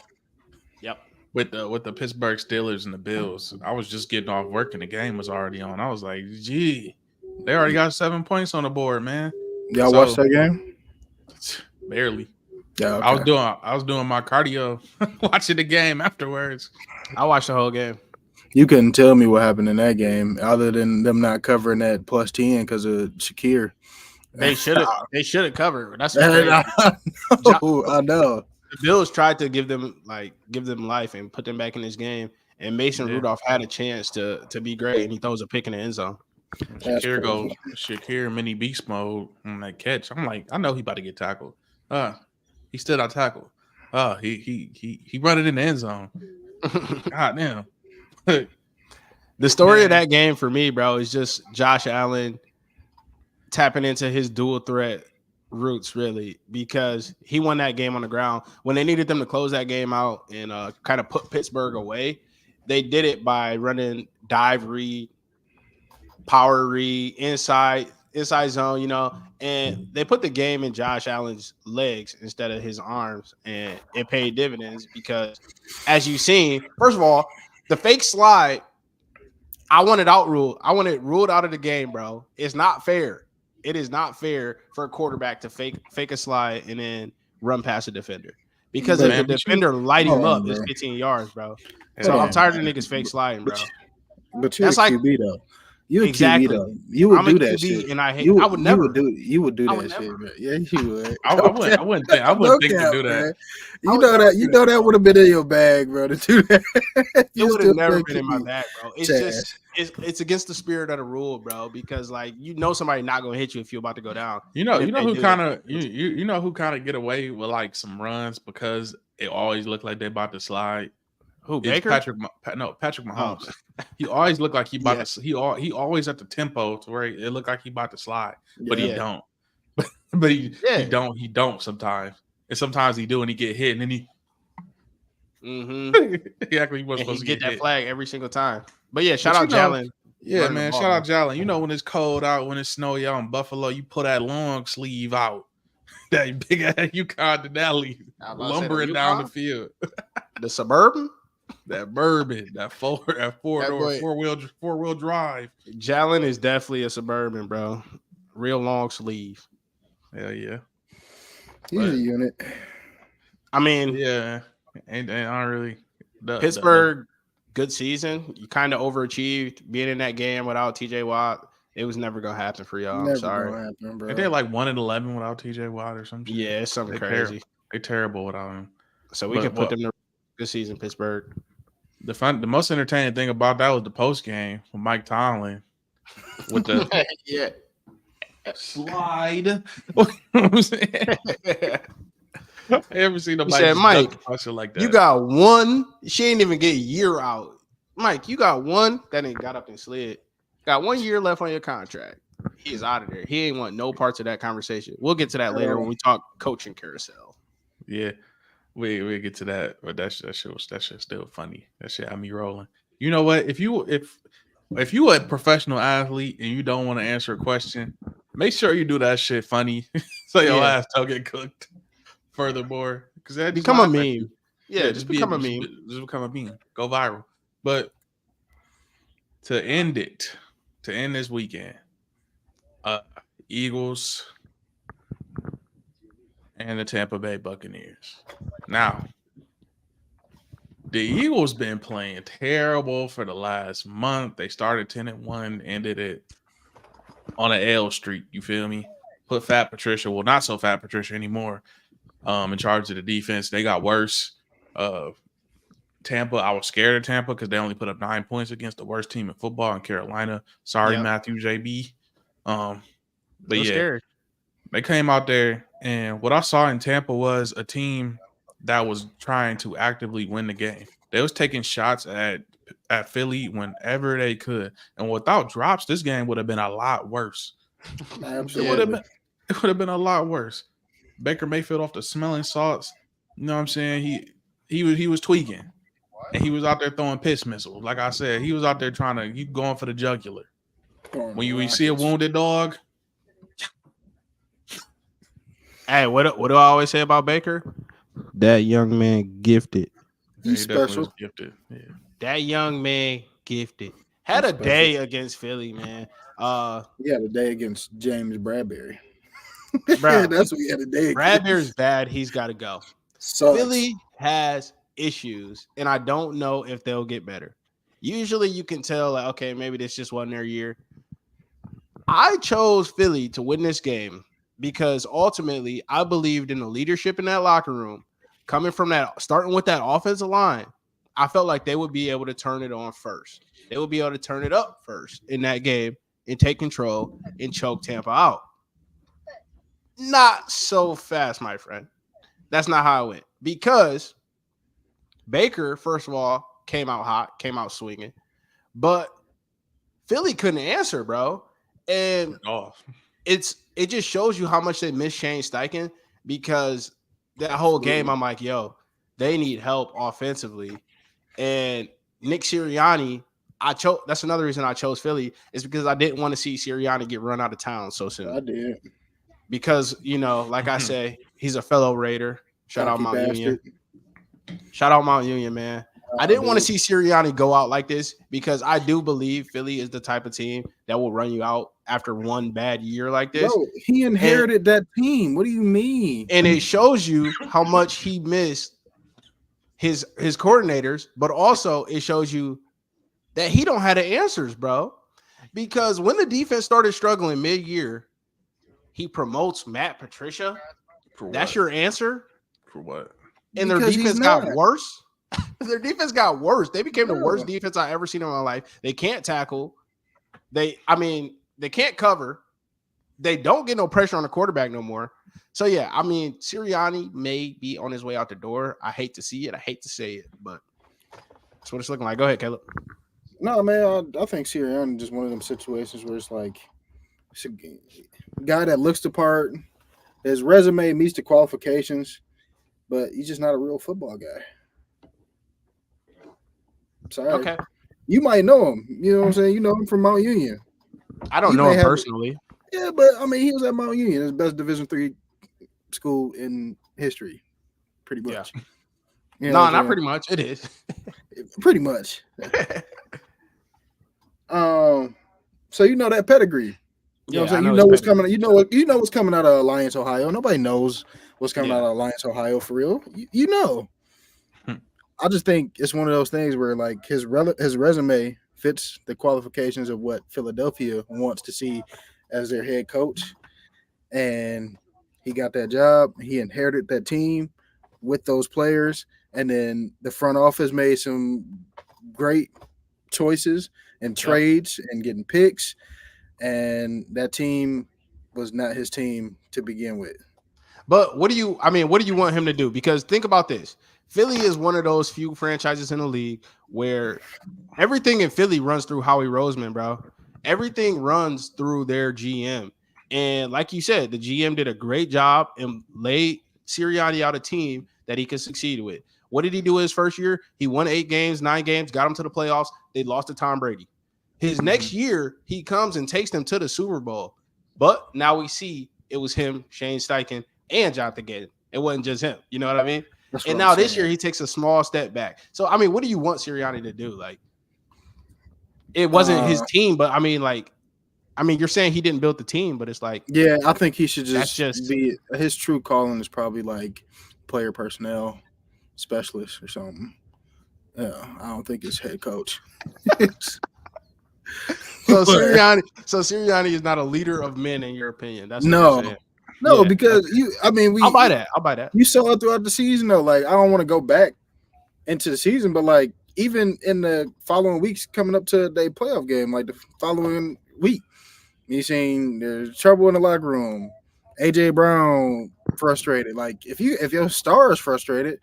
Yep. With the Pittsburgh Steelers and the Bills. I was just getting off work and the game was already on. I was like, gee, they already got 7 points on the board, man. Y'all watched that game? Barely. Yeah. Okay. I was doing my cardio watching the game afterwards. I watched the whole game. You couldn't tell me what happened in that game other than them not covering that plus 10 because of Shakir. They should have covered. That's I know. The Bills tried to give them life and put them back in this game. And Mason Rudolph had a chance to be great, and he throws a pick in the end zone. Shakir mini beast mode on that catch. I'm like, I know he about to get tackled. He still not tackled. He run it in the end zone. God damn. The story of that game for me, bro, is just Josh Allen tapping into his dual threat roots, really, because he won that game on the ground. When they needed them to close that game out and kind of put Pittsburgh away, they did it by running dive read, power read, inside zone, you know, and they put the game in Josh Allen's legs instead of his arms, and it paid dividends because, as you've seen, first of all, the fake slide, I want it ruled out of the game, bro. It's not fair. It is not fair for a quarterback to fake a slide and then run past a defender. Because if the defender light him up, it's 15 yards, bro. So I'm tired of niggas fake sliding, bro. But you're a QB, though. You exactly. QB, though. You would do that shit. And I would never. You would do that shit, man. Yeah, you would. I wouldn't think to do that. You know that would have been in your bag, bro, to do that. It would have never been in my bag, bro. It's just it's against the spirit of the rule, bro, because like somebody not gonna hit you if you're about to go down. You know who kind of get away with like some runs because it always look like they about to slide. Who, Baker? Patrick Mahomes. He always looked like he about to. He always at the tempo to where it looked like he about to slide, but he don't. But he don't sometimes, and sometimes he do, and he get hit, and then Mm-hmm. He actually was And he supposed to get that hit. flag every single time. But yeah, shout But out Jalen. Yeah, running the man. ball, Shout out Jalen. You know when it's cold out, when it's snowy out in Buffalo, you pull that long sleeve out. That big ass UConn Denali I was about to say, the lumbering down the UConn? field. The Suburban. That bourbon, that four That door, boy- four wheel drive. Jalen is definitely a Suburban, bro. Real long sleeve. Hell yeah. He's a unit. I mean, Yeah. And I don't really Pittsburgh, good season. You kind of overachieved being in that game without TJ Watt. It was never gonna happen for y'all. Never I'm sorry. gonna happen, bro. And they're like 1-11 without TJ Watt or some shit. Yeah, it's something They're crazy. They're terrible without him. So we can put them to good season, Pittsburgh. The most entertaining thing about that was the post game with Mike Tomlin with the yeah. slide. You know what I'm saying? I ever seen nobody said, Mike, shit like that. You got one. She ain't even get a year out. Mike, you got one. That ain't got up and slid. Got 1 year left on your contract. He's out of there. He ain't want no parts of that conversation. We'll get to that later when we talk coaching carousel. Yeah, we get to that, but that shit's still funny. That shit had me rolling. You know what? If you a professional athlete and you don't want to answer a question, make sure you do that shit funny so your ass don't get cooked. Furthermore, because that become a meme. Yeah, just become a meme. Just become a meme. Go viral. But to end this weekend, Eagles and the Tampa Bay Buccaneers. Now, the Eagles been playing terrible for the last month. They started 10-1, ended it on an L streak. You feel me? Put Fat Patricia, well, not so Fat Patricia anymore, in charge of the defense. They got worse. Tampa, I was scared of Tampa because they only put up 9 points against the worst team in football in Carolina. Sorry, Matthew JB. But yeah, scared. They came out there, and what I saw in Tampa was a team that was trying to actively win the game. They was taking shots at Philly whenever they could, and without drops, this game would have been a lot worse. Absolutely. It would have been a lot worse. Baker Mayfield off the smelling salts. You know what I'm saying? He was tweaking, and he was out there throwing piss missiles. Like I said, he was out there going for the jugular. When you see a wounded dog. Hey, what do I always say about Baker? That young man gifted. He's special. Gifted. Yeah. That young man gifted. Had a day against Philly, man. He had a day against James Bradbury. Bro, that's what he had a day against. Bradbury's bad. He's got to go. Philly has issues, and I don't know if they'll get better. Usually you can tell, like, okay, maybe this just wasn't their year. I chose Philly to win this game because ultimately I believed in the leadership in that locker room. Coming from that, starting with that offensive line, I felt like they would be able to turn it on first. They would be able to turn it up first in that game and take control and choke Tampa out. Not so fast, my friend. That's not how it went. Because Baker, first of all, came out hot, came out swinging. But Philly couldn't answer, bro. And it just shows you how much they miss Shane Steichen, because that whole game, I'm like, yo, they need help offensively. And Nick Sirianni, that's another reason I chose Philly, is because I didn't want to see Sirianni get run out of town so soon. I did. Because, like I say, he's a fellow Raider. Shout out Mount Union. Shout out Mount Union, man. I didn't want to see Sirianni go out like this, because I do believe Philly is the type of team that will run you out after one bad year like this. Bro, he inherited that team. What do you mean? And it shows you how much he missed his coordinators, but also it shows you that he don't have the answers, bro. Because when the defense started struggling mid-year, he promotes Matt Patricia. That's your answer? For what? And their defense got worse. Their defense got worse. They became the worst defense I've ever seen in my life. They can't tackle. They can't cover. They don't get no pressure on the quarterback no more. So, yeah, Sirianni may be on his way out the door. I hate to see it. I hate to say it, but that's what it's looking like. Go ahead, Caleb. No, man, I think Sirianni is just one of them situations where it's like it's a guy that looks the part. His resume meets the qualifications, but he's just not a real football guy. Sorry. Okay. You might know him. You know what I'm saying? You know him from Mount Union. I don't He know may him have- personally. Yeah, but I mean, he was at Mount Union. It's the best Division III school in history, pretty much. Yeah. You know No, what I'm not saying? pretty much. It is. Pretty much. So you know that pedigree. You know what I'm saying? I You know what's his pedigree. coming. You know what's coming out of Alliance, Ohio. Nobody knows what's coming Yeah. out of Alliance, Ohio for real. You know. I just think it's one of those things where like his resume fits the qualifications of what Philadelphia wants to see as their head coach, and he got that job. He inherited that team with those players, and then the front office made some great choices and trades and getting picks, and that team was not his team to begin with. But what do you want him to do? Because think about this. Philly is one of those few franchises in the league where everything in Philly runs through Howie Roseman, bro. Everything runs through their GM. And like you said, the GM did a great job and laid Sirianni out a team that he could succeed with. What did he do his first year? He won 9 games, got him to the playoffs. They lost to Tom Brady. His next year, he comes and takes them to the Super Bowl. But now we see it was him, Shane Steichen, and Jonathan Gannon. It wasn't just him. You know what I mean? And now this year, he takes a small step back. So, I mean, what do you want Sirianni to do? Like, it wasn't his team, but I mean, you're saying he didn't build the team, but it's like, yeah, I think he should that's just be his true calling is probably like player personnel specialist or something. Yeah, I don't think it's head coach. So Sirianni is not a leader of men in your opinion. That's what you're saying. No, Yeah. because I'll buy that. You saw it throughout the season though. Like I don't want to go back into the season, but like even in the following weeks coming up to the playoff game, like the following week, you seen there's trouble in the locker room. AJ Brown frustrated. Like if your star is frustrated,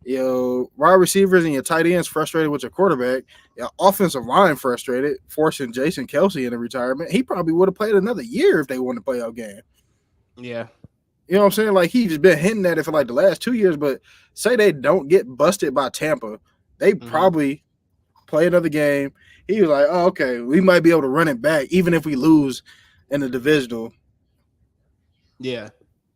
your wide receivers and your tight ends frustrated with your quarterback, your offensive line frustrated, forcing Jason Kelsey into retirement. He probably would have played another year if they won the playoff game. Yeah. You know what I'm saying? Like he's been hinting at it for like the last 2 years, but say they don't get busted by Tampa, they probably play another game. He was like, oh, okay, we might be able to run it back even if we lose in the divisional. Yeah.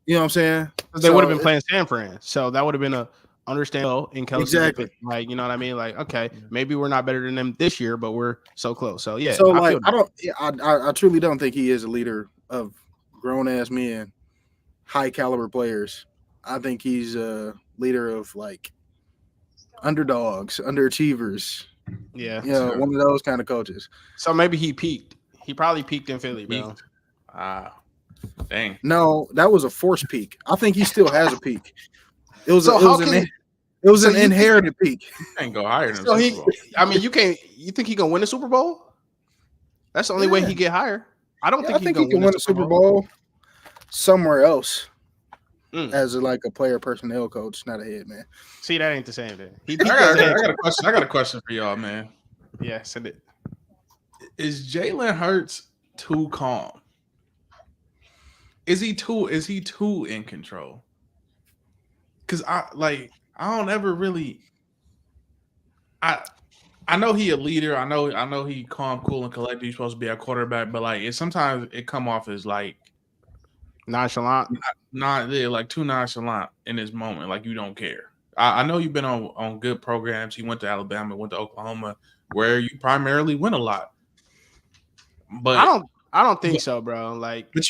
You know what I'm saying? They would have been playing San Fran. So that would have been a understandable in Kelsey. Exactly. Like, you know what I mean? Like, okay, maybe we're not better than them this year, but we're so close. So yeah. So like I truly don't think he is a leader of grown ass men, high caliber players. I think he's a leader of like underdogs, underachievers. Yeah. You know, one of those kind of coaches. So maybe he peaked. He probably peaked in Philly, bro. Dang. No, that was a forced peak. I think he still has a peak. It was an inherited peak. Can't go higher than so Super Bowl. you think he gonna win the Super Bowl? That's the only way he get higher. I don't think he can win the Super Bowl somewhere else as like a player personnel coach, not a head man. See, that ain't the same thing. I got a question for y'all, man. Yeah, send it. Is Jalen Hurts too calm? Is he too in control? Because I don't ever really. I know he a leader. I know he calm, cool, and collected. He's supposed to be a quarterback, but like sometimes it come off as like nonchalant, like too nonchalant in this moment. Like you don't care. I know you've been on good programs. He went to Alabama, went to Oklahoma, where you primarily win a lot. But I don't think so, bro. Like, but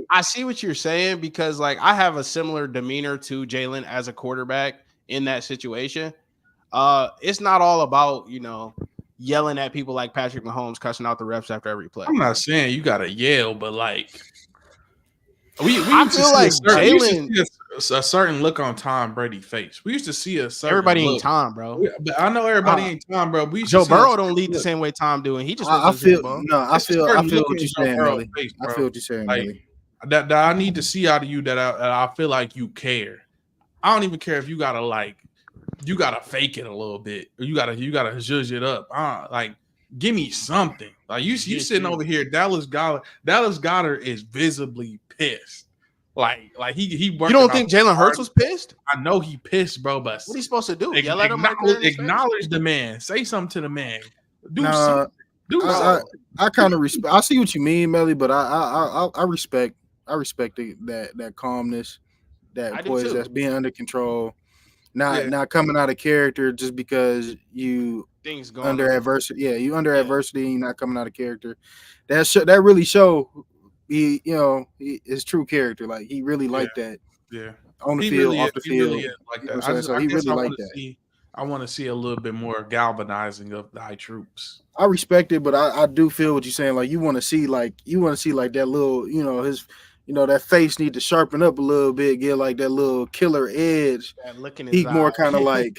I see what you're saying because like I have a similar demeanor to Jalen as a quarterback in that situation. It's not all about, yelling at people like Patrick Mahomes, cussing out the refs after every play. I'm not saying you gotta yell, but like I feel like Jalen, a certain look on Tom Brady's face. We used to see a certain everybody look. Ain't Tom, bro. But I know everybody ain't Tom, bro. Joe Burrow don't lead the same way Tom doing. He just I feel what you're saying, Millie. I feel what you're saying, Millie. That I need to see out of you that I feel like you care. I don't even care if you gotta fake it a little bit. Or you gotta zhuzh it up. Like give me something. Like you sitting over here, Dallas Goedert is visibly pissed. Like he worked. You don't out think Jalen Hurts hard. was pissed? I know he pissed, bro. But What are you supposed to do? Yell at him right there in his face? acknowledge the man. Say something to the man. Do Nah, something. Do something. I kind of respect. I see what you mean, Melly, but I respect that calmness, I that do poise, too. that's being under control, not coming out of character just because you Things going under on. adversity. Yeah, you under adversity, and you're not coming out of character. That really show his true character. Like he really liked that. Yeah. On the He field, really off is. the He field. really is like You know that. what I'm saying? So I he guess really I liked want to that. see. I want to see a little bit more galvanizing of the high troops. I respect it, but I do feel what you're saying. Like you want to see like that little, his, that face need to sharpen up a little bit, get like that little killer edge. That look in his He's more eye. kind of like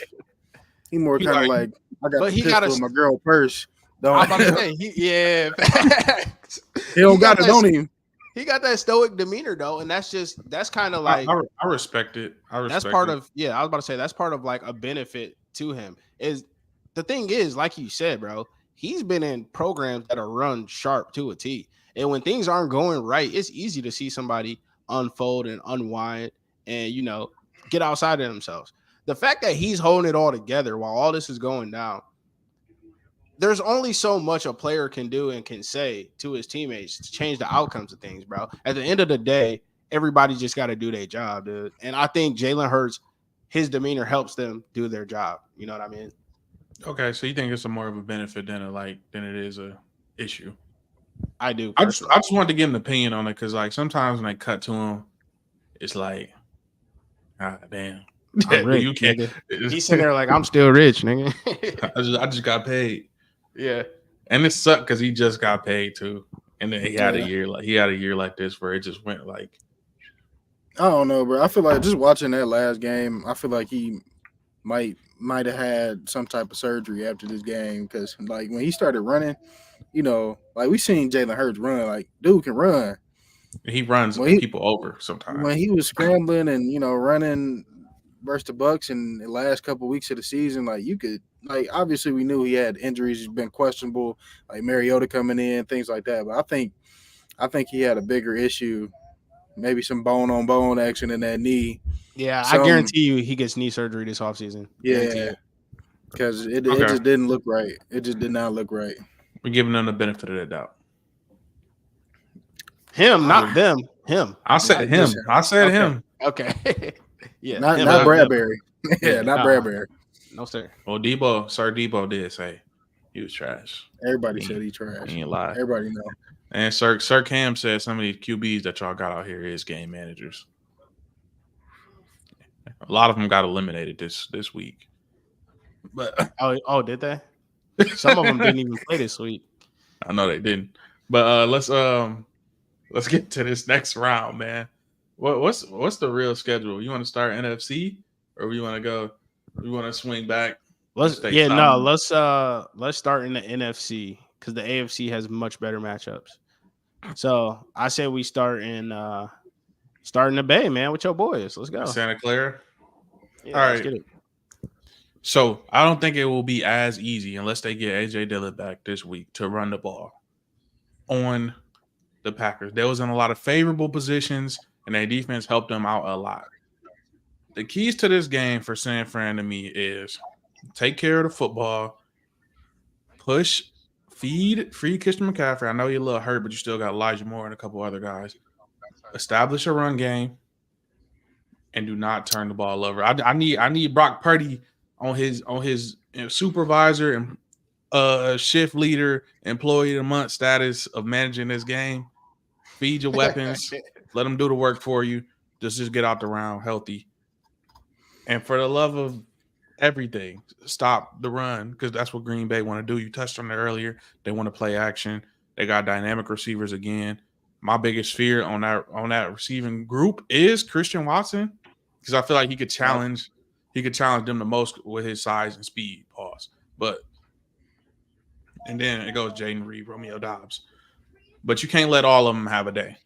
I got But the he pistol gotta- in my girl purse. I'm about to say, he don't got it on him. He got that stoic demeanor though, and that's kind of like I respect it. that's part of I was about to say that's part of like a benefit to him. Is the thing is, like you said, bro, he's been in programs that are run sharp to a T. And when things aren't going right, it's easy to see somebody unfold and unwind and get outside of themselves. The fact that he's holding it all together while all this is going down, there's only so much a player can do and can say to his teammates to change the outcomes of things, bro. At the end of the day, everybody just got to do their job, dude. And I think Jalen Hurts, his demeanor helps them do their job. You know what I mean? Okay, so you think it's more of a benefit than it is a issue? I do. I just wanted to get an opinion on it because like sometimes when they cut to him, it's like, damn, rich, you can't. He's sitting there like I'm still rich, nigga. I just got paid. Yeah, and it sucked because he just got paid too, and then he had a year like this where it just went like. I don't know, bro. I feel like just watching that last game, I feel like he might have had some type of surgery after this game because like when he started running, like we seen Jalen Hurts run, like dude can run. He runs people over sometimes. When he was scrambling and running versus the Bucks in the last couple of weeks of the season, like you could obviously we knew he had injuries, he's been questionable, like Mariota coming in, things like that. But I think he had a bigger issue, maybe some bone on bone action in that knee. Yeah, I guarantee you he gets knee surgery this offseason. Yeah, because it just didn't look right. It just did not look right. We're giving them the benefit of the doubt. Him, not them. Him. I said him. I said him. Okay. Yeah. Not Bradbury. Yeah, not Bradbury. No, sir. Well, Debo did say he was trash. Everybody said he trash. He ain't lie. Everybody know. And Sir Cam said some of these QBs that y'all got out here is game managers. A lot of them got eliminated this week. But did they? Some of them didn't even play this week. I know they didn't. But let's get to this next round, man. What's the real schedule? You want to start NFC or we want to swing back? Let's start in the NFC because the AFC has much better matchups. So I say we start in the Bay, man, with your boys. Let's go. Santa Clara. Yeah, all right. Let's get it. So I don't think it will be as easy unless they get AJ Dillon back this week to run the ball on the Packers. They was in a lot of favorable positions, and their defense helped them out a lot. The keys to this game for San Fran to me is take care of the football, feed Christian McCaffrey. I know you're a little hurt, but you still got Elijah Moore and a couple other guys. Establish a run game, and do not turn the ball over. I need Brock Purdy on his supervisor and shift leader, employee of the month status of managing this game. Feed your weapons. Let them do the work for you. Just get out the round healthy. And for the love of everything, stop the run because that's what Green Bay want to do. You touched on it earlier. They want to play action. They got dynamic receivers again. My biggest fear on that receiving group is Christian Watson because I feel like he could challenge them the most with his size and speed. And then it goes Jaden Reed, Romeo Dobbs. But you can't let all of them have a day.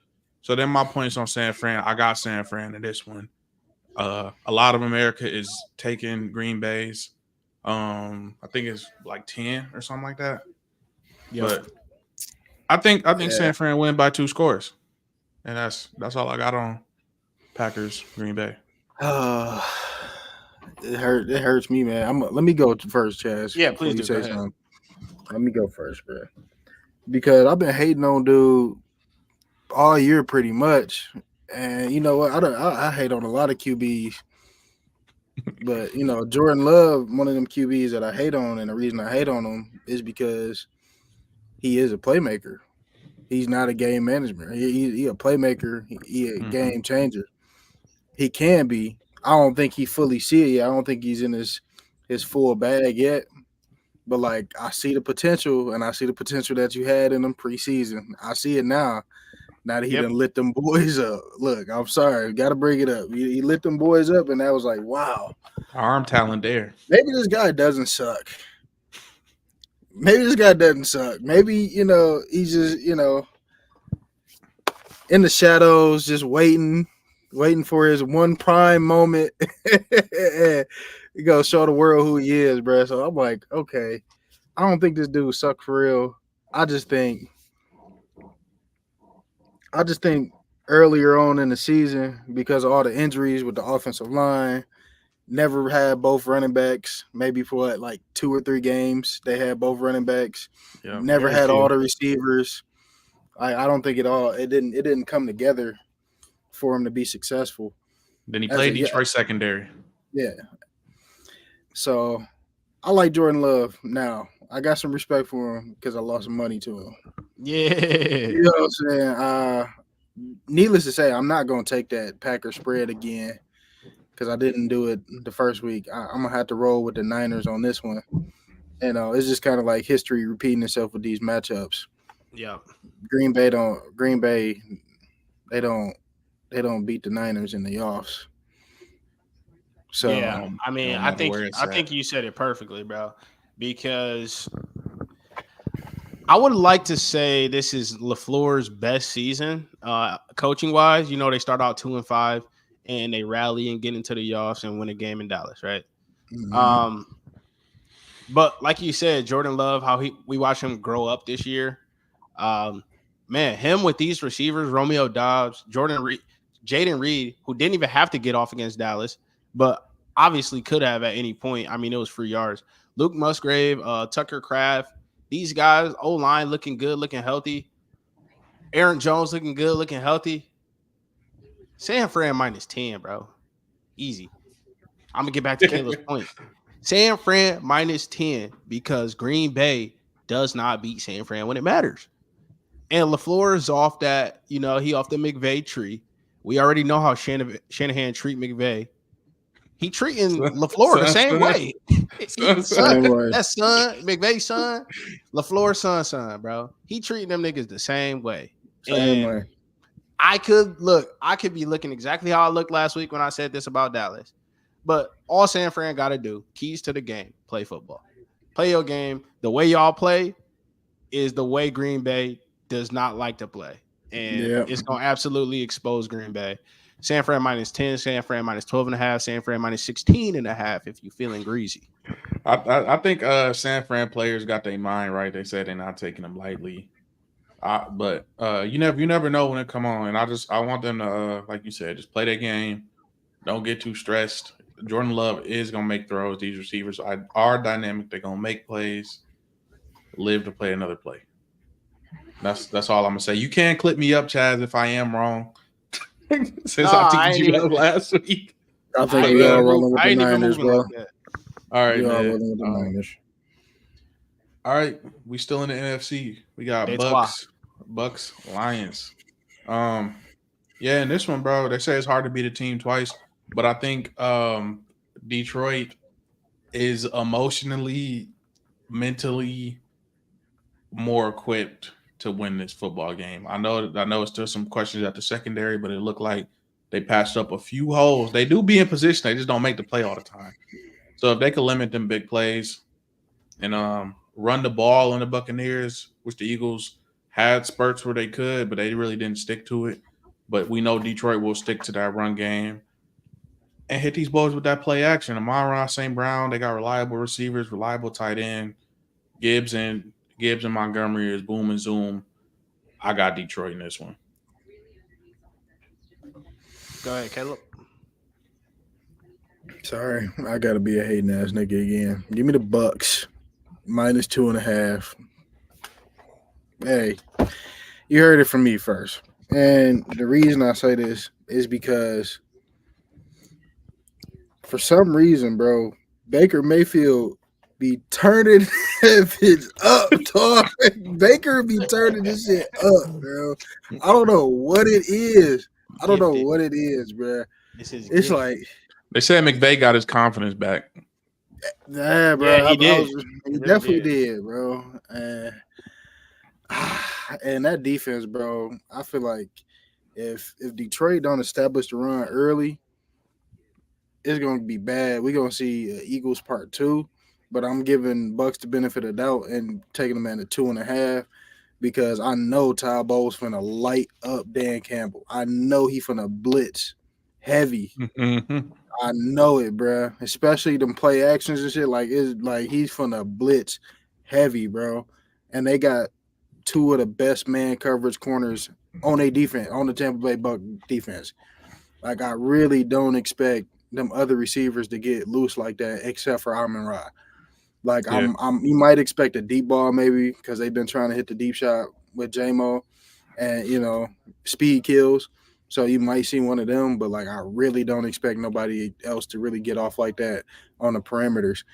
So then my points on San Fran, I got San Fran in this one. A lot of America is taking Green Bay's. I think it's like 10 or something like that. Yep. But I think San Fran win by 2 scores. And that's all I got on Packers, Green Bay. It hurts me, man. Let me go first, Chaz. Yeah, before please you do. Go say ahead. something. Let me go first, bro. Because I've been hating on dude all year pretty much. And you know what? I hate on a lot of QBs. But you know, Jordan Love, one of them QBs that I hate on, and the reason I hate on him is because he is a playmaker. He's not a game manager. He a playmaker. He a game changer. He can be. I don't think he fully see it yet. I don't think he's in his full bag yet. But like I see the potential, and I see the potential that you had in him preseason. I see it now. Now that he done lit them boys up. Look, I'm sorry, got to bring it up. He lit them boys up, and that was like, wow. Arm talent there. Maybe this guy doesn't suck. Maybe this guy doesn't suck. Maybe, you know, he's just, you know, in the shadows, just waiting for his one prime moment. He go show the world who he is, bro. So I'm like, okay. I don't think this dude suck for real. I just think earlier on in the season, because of all the injuries with the offensive line, never had both running backs. Maybe for like 2 or 3 games, they had both running backs. Yeah, never had all the receivers. I don't think it didn't come together for him to be successful. Then he played Detroit secondary. Yeah. So I like Jordan Love now. I got some respect for him because I lost some money to him. Yeah. You know what I'm saying? Needless to say, I'm not going to take that Packer spread again because I didn't do it the first week. I'm going to have to roll with the Niners on this one. You know, it's just kind of like history repeating itself with these matchups. Yeah. Green Bay, they don't beat the Niners in the offs. So yeah, I mean, I think you said it perfectly, bro. Because I would like to say this is LaFleur's best season, coaching wise. You know, they start out 2-5 and they rally and get into the offs and win a game in Dallas, right? mm-hmm. But like you said, Jordan Love, we watched him grow up this year. Man, him with these receivers, Romeo Doubs, Jaden Reed, who didn't even have to get off against Dallas, but obviously could have at any point. I mean, it was free yards. Luke Musgrave, Tucker Kraft, these guys, O-line looking good, looking healthy. Aaron Jones looking good, looking healthy. San Fran -10, bro. Easy. I'm going to get back to Caleb's point. San Fran -10 because Green Bay does not beat San Fran when it matters. And LaFleur is off that, he off the McVay tree. We already know how Shanahan treat McVay. He treating LaFleur the same way. That's McVay's son, LaFleur's son, bro. He treating them niggas the same way. Same way. I could be looking exactly how I looked last week when I said this about Dallas. But all San Fran got to do, keys to the game, play football. Play your game. The way y'all play is the way Green Bay does not like to play. And it's going to absolutely expose Green Bay. San Fran -10, San Fran -12.5, San Fran -16.5 if you're feeling greasy. I think San Fran players got their mind right. They said they're not taking them lightly. But you never know when it come on. And I want them to, like you said, just play their game. Don't get too stressed. Jordan Love is going to make throws. These receivers are dynamic. They're going to make plays. Live to play another play. That's all I'm going to say. You can clip me up, Chaz, if I am wrong. Since I teased you up last week. I think we are rolling with the Niners, bro. Like all right, man. Rolling with the Niners. All right. We still in the NFC. We got Bucks, Lions. Yeah, in this one, bro, they say it's hard to beat a team twice. But I think Detroit is emotionally, mentally more equipped to win this football game. I know it's still some questions at the secondary, but it looked like they patched up a few holes. They do be in position. They just don't make the play all the time. So if they could limit them big plays and run the ball on the Buccaneers, which the Eagles had spurts where they could, but they really didn't stick to it. But we know Detroit will stick to that run game and hit these balls with that play action. Amon-Ra, St. Brown, they got reliable receivers, reliable tight end. Gibbs and Montgomery is boom and zoom. I got Detroit in this one. Go ahead, Caleb. Sorry, I gotta be a hating ass nigga again. Give me the Bucks minus 2.5. Hey, you heard it from me first. And the reason I say this is because for some reason, bro, Baker Mayfield be turning bitch up, dog. Baker be turning this shit up, bro. I don't know what it is. I don't know what it is, bro. It's like they said McVay got his confidence back. nah, bro. Yeah, he did. He definitely did, bro. And that defense, bro, I feel like if Detroit don't establish the run early, it's gonna be bad. We're gonna see Eagles part 2, but I'm giving Bucks the benefit of doubt and taking them at a 2.5 because I know Ty Bowles finna light up Dan Campbell. I know he finna blitz heavy. Mm-hmm. I know it, bro. Especially them play actions and shit. Like it's like he's finna blitz heavy, bro. And they got 2 of the best man coverage corners on their defense, on the Tampa Bay Buck defense. Like I really don't expect them other receivers to get loose like that, except for Amon-Ra. Like Yeah. you might expect a deep ball maybe because they've been trying to hit the deep shot with J-Mo, and speed kills. So you might see one of them, but like I really don't expect nobody else to really get off like that on the perimeters.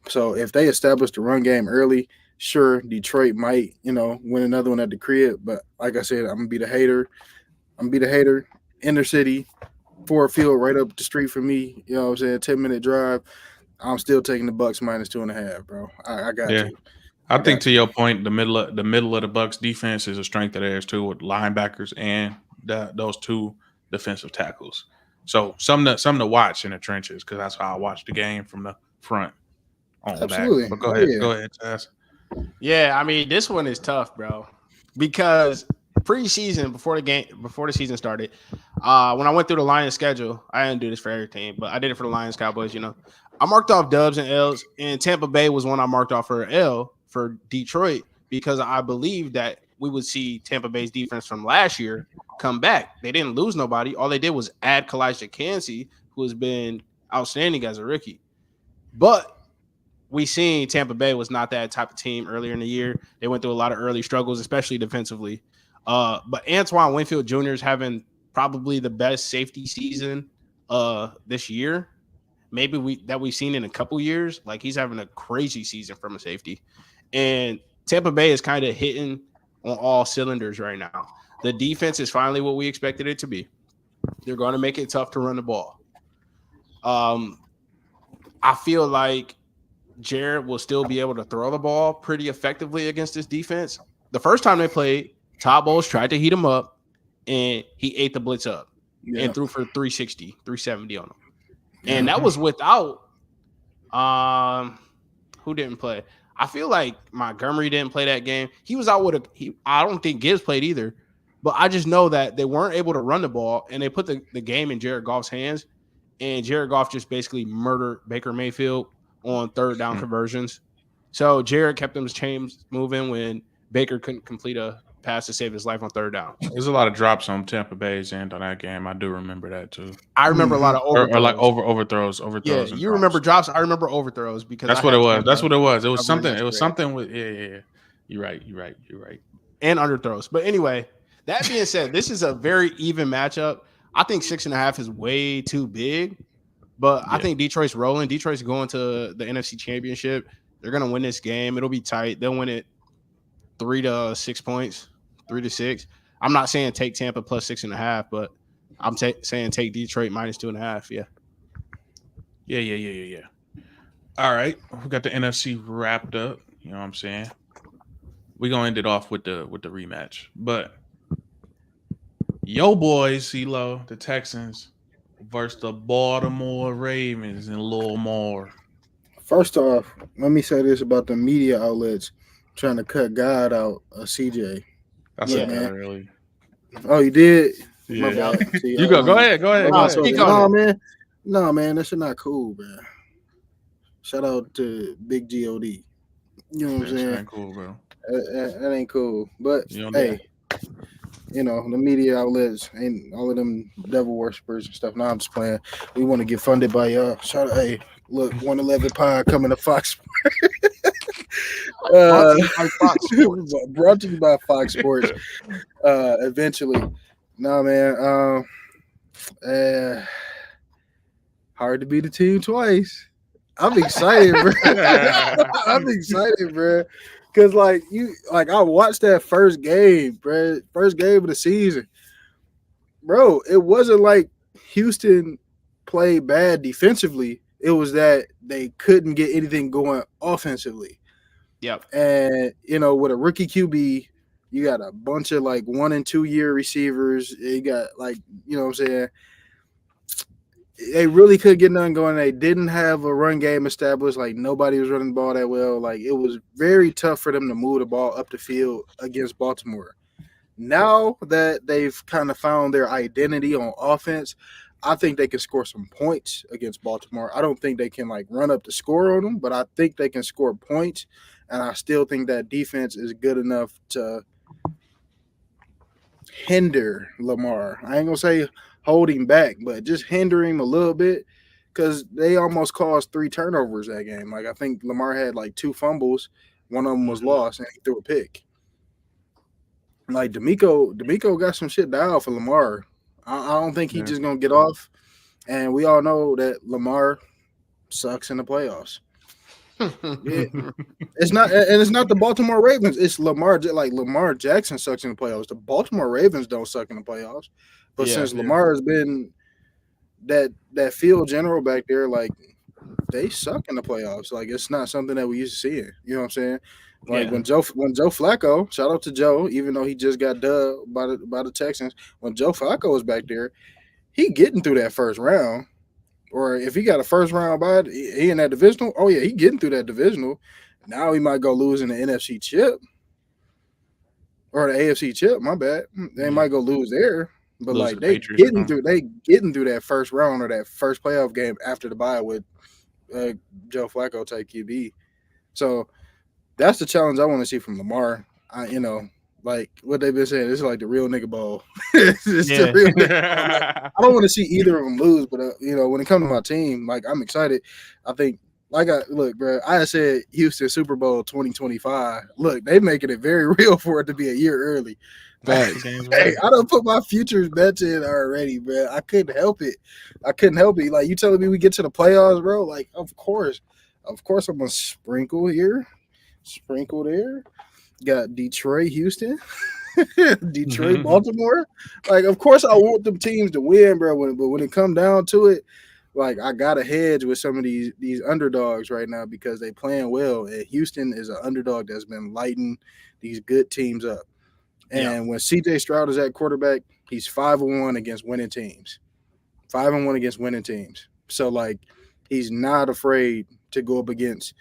So if they establish the run game early, sure, Detroit might, win another one at the crib. But like I said, I'm gonna be the hater. Inner city, Ford Field right up the street from me. You know what I'm saying? 10-minute drive. I'm still taking the Bucks minus 2.5, bro. I got to. I think to your point, the middle of the Bucks defense is a strength of theirs too, with linebackers and those 2 defensive tackles. So something to watch in the trenches because that's how I watch the game from the front on Absolutely. back. But go ahead, Taz. Yeah, I mean this one is tough, bro, because preseason before the season started, when I went through the Lions schedule, I didn't do this for every team, but I did it for the Lions, Cowboys. I marked off dubs and L's, and Tampa Bay was one I marked off for an L for Detroit because I believed that we would see Tampa Bay's defense from last year come back. They didn't lose nobody. All they did was add Kalijah Kancey, who has been outstanding as a rookie. But we seen Tampa Bay was not that type of team earlier in the year. They went through a lot of early struggles, especially defensively. But Antoine Winfield Jr. is having probably the best safety season this year. Maybe we've seen in a couple years. Like he's having a crazy season from a safety. And Tampa Bay is kind of hitting on all cylinders right now. The defense is finally what we expected it to be. They're going to make it tough to run the ball. I feel like Jared will still be able to throw the ball pretty effectively against this defense. The first time they played, Todd Bowles tried to heat him up, and he ate the blitz up and threw for 360, 370 on him. And that was without who didn't play. I feel like Montgomery didn't play that game. He was out with I don't think Gibbs played either. But I just know that they weren't able to run the ball, and they put the game in Jared Goff's hands, and Jared Goff just basically murdered Baker Mayfield on third down conversions. So Jared kept them chains moving when Baker couldn't complete a pass to save his life on third down. There's a lot of drops on Tampa Bay's end on that game. I do remember that too. I remember a lot of overthrows. Or like overthrows. Yeah, you remember drops. I remember overthrows because that's what it was. That's what it was. It was something. It was something with yeah. You're right. And underthrows. But anyway, that being said, this is a very even matchup. I think 6.5 is way too big, but I think Detroit's rolling. Detroit's going to the NFC Championship. They're going to win this game. It'll be tight. They'll win it 3 to 6 points, 3 to 6. I'm not saying take Tampa plus 6.5, but I'm saying take Detroit minus 2.5. Yeah. All right, we got the NFC wrapped up. You know what I'm saying? We're gonna end it off with the rematch, but yo boys, CeeLo, the Texans versus the Baltimore Ravens in Lil More. First off, let me say this about the media outlets trying to cut God out of CJ. That's man. Really. Oh, you did? Yeah. See, you go ahead. No, man, that shit not cool, man. Shout out to Big G.O.D. You know what I'm saying? That ain't cool, bro. That ain't cool. But hey, you know, the media outlets and all of them devil worshippers and stuff. Now I'm just playing. We want to get funded by y'all. Shout out, hey, look, 111 Pod coming to Fox. Brought to you by Fox Sports. Brought to you by Fox Sports. Eventually, no man. Hard to beat the team twice. I'm excited, bro. I'm excited, bro. Cause like I watched that first game, bro. First game of the season, bro. It wasn't like Houston played bad defensively. It was that they couldn't get anything going offensively. Yep. And you know, with a rookie QB, you got a bunch of like 1 and 2 year receivers. You got like, you know what I'm saying? They really could get nothing going. They didn't have a run game established. Like nobody was running the ball that well. Like it was very tough for them to move the ball up the field against Baltimore. Now that they've kind of found their identity on offense, I think they can score some points against Baltimore. I don't think they can like run up the score on them, but I think they can score points. And I still think that defense is good enough to hinder Lamar. I ain't gonna say hold him back, but just hinder him a little bit because they almost caused 3 turnovers that game. Like I think Lamar had like 2 fumbles, one of them was lost, and he threw a pick. Like D'Amico got some shit down for Lamar. I don't think he's just gonna get off. And we all know that Lamar sucks in the playoffs. Yeah. It's not the Baltimore Ravens. It's Lamar. Like Lamar Jackson sucks in the playoffs. The Baltimore Ravens don't suck in the playoffs. But since Lamar has been that field general back there, like they suck in the playoffs. Like it's not something that we used to see. You know what I'm saying? Like when Joe Flacco, shout out to Joe, even though he just got dubbed by the Texans. When Joe Flacco was back there, he getting through that first round. Or if he got a first round bye, he in that divisional. Oh yeah, he getting through that divisional. Now he might go lose in the NFC chip or the AFC chip. My bad. They might go lose there. But lose like they getting through that first round or that first playoff game after the bye with Joe Flacco take QB. So that's the challenge I want to see from Lamar. Like what they've been saying, this is like the real nigga bowl. The real nigga bowl. Like, I don't want to see either of them lose, but when it comes to my team, like I'm excited. I think, look, bro, I said Houston Super Bowl 2025. Look, they making it very real for it to be a year early. Hey, I don't put my futures bets in already, bro. I couldn't help it. Like you telling me we get to the playoffs, bro? Like, of course, I'm gonna sprinkle here, sprinkle there. Got Detroit, Houston, Detroit, Baltimore. Like, of course, I want them teams to win, bro. But when it come down to it, like I got a hedge with some of these underdogs right now because they playing well. And Houston is an underdog that's been lighting these good teams up. And when CJ Stroud is at quarterback, he's 5-1 against winning teams. 5-1 against winning teams. So like, he's not afraid to go up against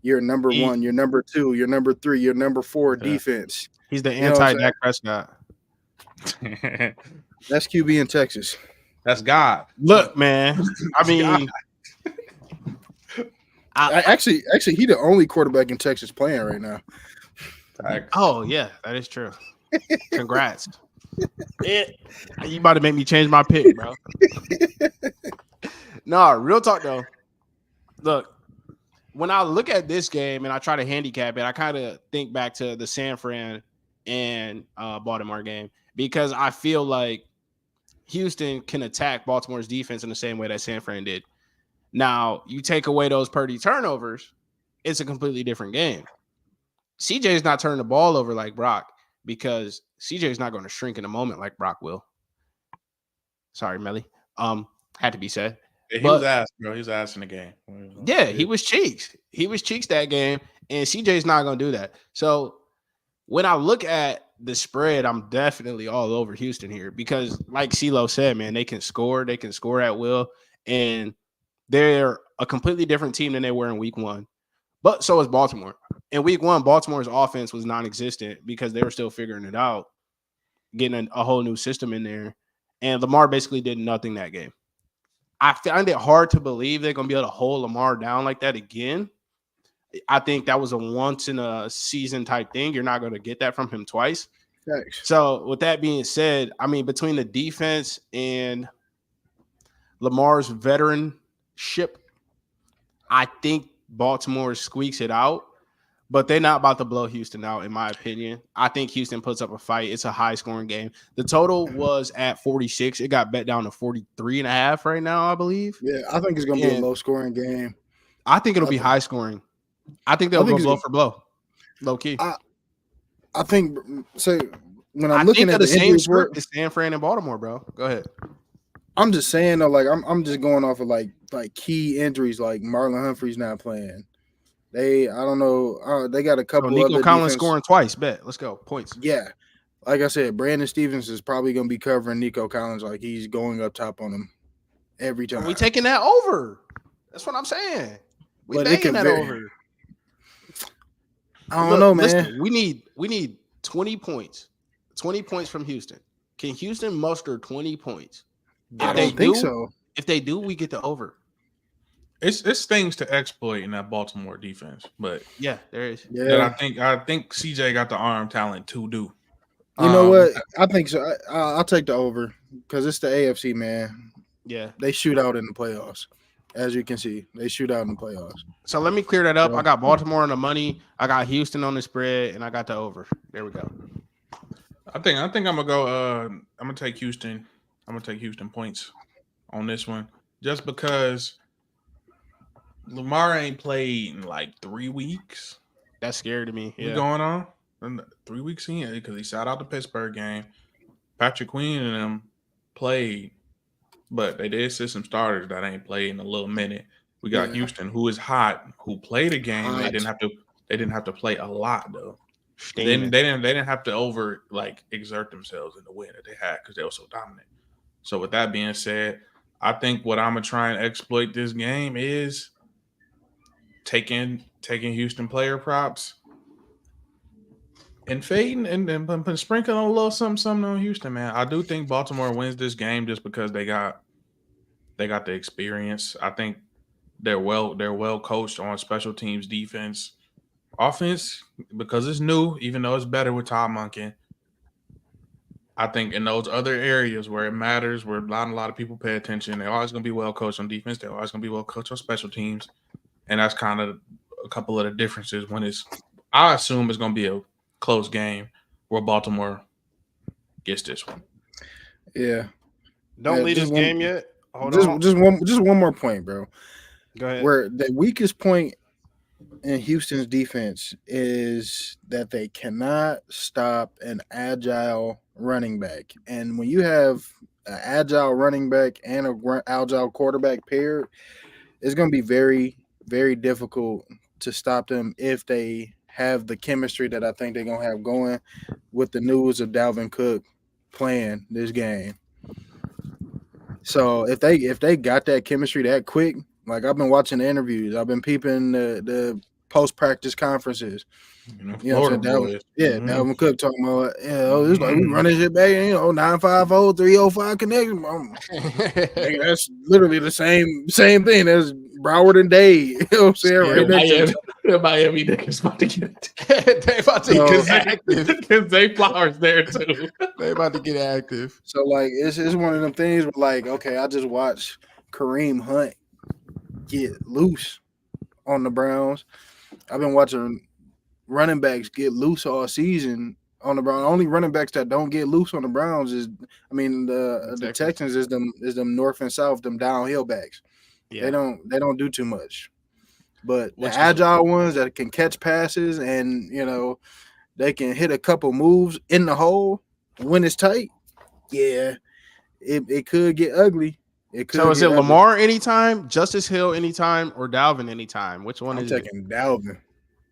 your number 1, your number 2, your number 3, your number 4 defense. He's the anti-Dak Prescott. That's QB in Texas. That's God. Look, man. I mean, actually, he the only quarterback in Texas playing right now. Oh yeah, that is true. Congrats. You about to make me change my pick, bro. No, real talk though. Look, when I look at this game and I try to handicap it, I kind of think back to the San Fran and Baltimore game because I feel like Houston can attack Baltimore's defense in the same way that San Fran did. Now, you take away those Purdy turnovers, it's a completely different game. CJ is not turning the ball over like Brock because CJ is not going to shrink in a moment like Brock will. Sorry, Melly. Had to be said. He was ass, bro. He was ass in the game. Yeah, he was cheeks. He was cheeks that game, and CJ's not going to do that. So when I look at the spread, I'm definitely all over Houston here because, like CeeLo said, man, they can score. They can score at will, and they're a completely different team than they were in week 1. But so is Baltimore. In week 1, Baltimore's offense was non-existent because they were still figuring it out, getting a whole new system in there, and Lamar basically did nothing that game. I find it hard to believe they're going to be able to hold Lamar down like that again. I think that was a once-in-a-season type thing. You're not going to get that from him twice. Thanks. So with that being said, I mean, between the defense and Lamar's veteranship, I think Baltimore squeaks it out, but they're not about to blow Houston out, in my opinion. I think Houston puts up a fight. It's a high-scoring game. The total was at 46. It got bet down to 43.5 right now, I believe. Yeah, I think it's going to be a low-scoring game. I think it'll be high-scoring. I think they'll go blow for blow, low-key. I think so. When I'm looking at the same script as San Fran and Baltimore, bro. Go ahead. I'm just saying though, like I'm just going off of like key injuries, like Marlon Humphrey's not playing. I don't know. They got a couple. Nico Collins scoring twice. Bet. Let's go. Points. Yeah, like I said, Brandon Stevens is probably going to be covering Nico Collins, like he's going up top on him every time. We taking that over. That's what I'm saying. We banging that over. I don't know, man. Listen, we need 20 points. 20 points from Houston. Can Houston muster 20 points? I don't think so. If they do, we get the over. It's things to exploit in that Baltimore defense, but yeah, there is. Yeah, I think CJ got the arm talent to do. You know what? I think so. I'll take the over because it's the AFC, man. Yeah, they shoot out in the playoffs. As you can see, they shoot out in the playoffs. So let me clear that up. I got Baltimore on the money. I got Houston on the spread, and I got the over. There we go. I think I'm gonna go. I'm gonna take Houston. I'm gonna take Houston points on this one, just because Lamar ain't played in like 3 weeks. That's scary to me. Yeah, what's going on? And 3 weeks in because he sat out the Pittsburgh game. Patrick Queen and them played, but they did sit some starters that ain't played in a little minute. We got Houston, who is hot, who played a game. They didn't have to play a lot though. They didn't have to exert themselves in the win that they had because they were so dominant. So with that being said, I think what I'm gonna try and exploit this game is taking Houston player props and fading and sprinkling a little something on Houston, man. I do think Baltimore wins this game just because they got the experience. I think they're well coached on special teams, defense. Offense, because it's new, even though it's better with Todd Monken, I think in those other areas where it matters, where not a lot of people pay attention, they're always going to be well coached on defense. They're always going to be well coached on special teams. And that's kind of a couple of the differences when I assume it's going to be a close game where Baltimore gets this one. Yeah. Don't lead this game yet. Just one more point, bro. Go ahead. Where the weakest point in Houston's defense is that they cannot stop an agile running back. And when you have an agile running back and an agile quarterback paired, it's going to be very, very difficult to stop them if they have the chemistry that I think they're going to have going with the news of Dalvin Cook playing this game. So if they got that chemistry that quick, like I've been watching the interviews, I've been peeping the post-practice conferences. Dalvin Cook talking about, it's like we running shit back, 950-305 connection. That's literally the same thing as Broward and Day. You know what I'm saying? Miami niggas about to get it. They about to get active. Because Zay Flowers there too. They about to get active. So like it's one of them things where like, okay, I just watched Kareem Hunt get loose on the Browns. I've been watching running backs get loose all season on the Browns. Only running backs that don't get loose on the Browns the Texans is them north and south, them downhill backs. Yeah. They don't do too much. But the agile ones that can catch passes and they can hit a couple moves in the hole when it's tight, it could get ugly. So is it Lamar anytime, Justice Hill anytime, or Dalvin anytime? Which one is it? I'm taking Dalvin.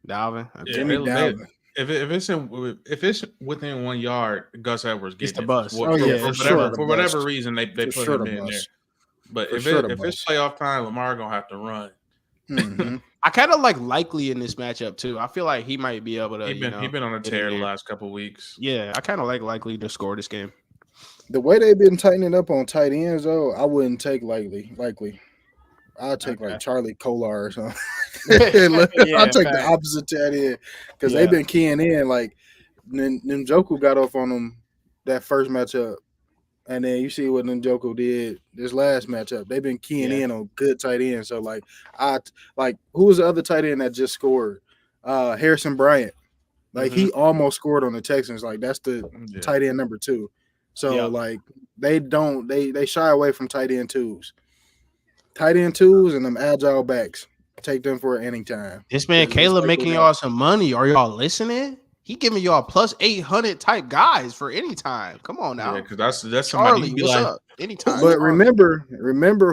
Dalvin. Dalvin. If it's within 1 yard, Gus Edwards gets the bus. For whatever reason they put him in there. But if it's playoff time, Lamar gonna have to run. Mm-hmm. I kind of like Likely in this matchup too. I feel like he might be able to. He's been on a tear the last couple weeks. Yeah, I kind of like Likely to score this game. The way they've been tightening up on tight ends, though, I wouldn't take Likely. I'd take like Charlie Kolar or something. I'll take the opposite tight end because they've been keying in. Like Njoku got off on him that first matchup. And then you see what Njoku did this last matchup. They've been keying in on good tight ends. So who was the other tight end that just scored? Harrison Bryant. He almost scored on the Texans. That's the tight end number 2. So they shy away from tight end 2s. Tight end 2s and them agile backs. Take them for any time. This man Caleb making y'all some money. Are y'all listening? He giving y'all plus 800 type guys for any time. Come on now. Yeah, because that's Charlie, somebody what's up? Anytime. But remember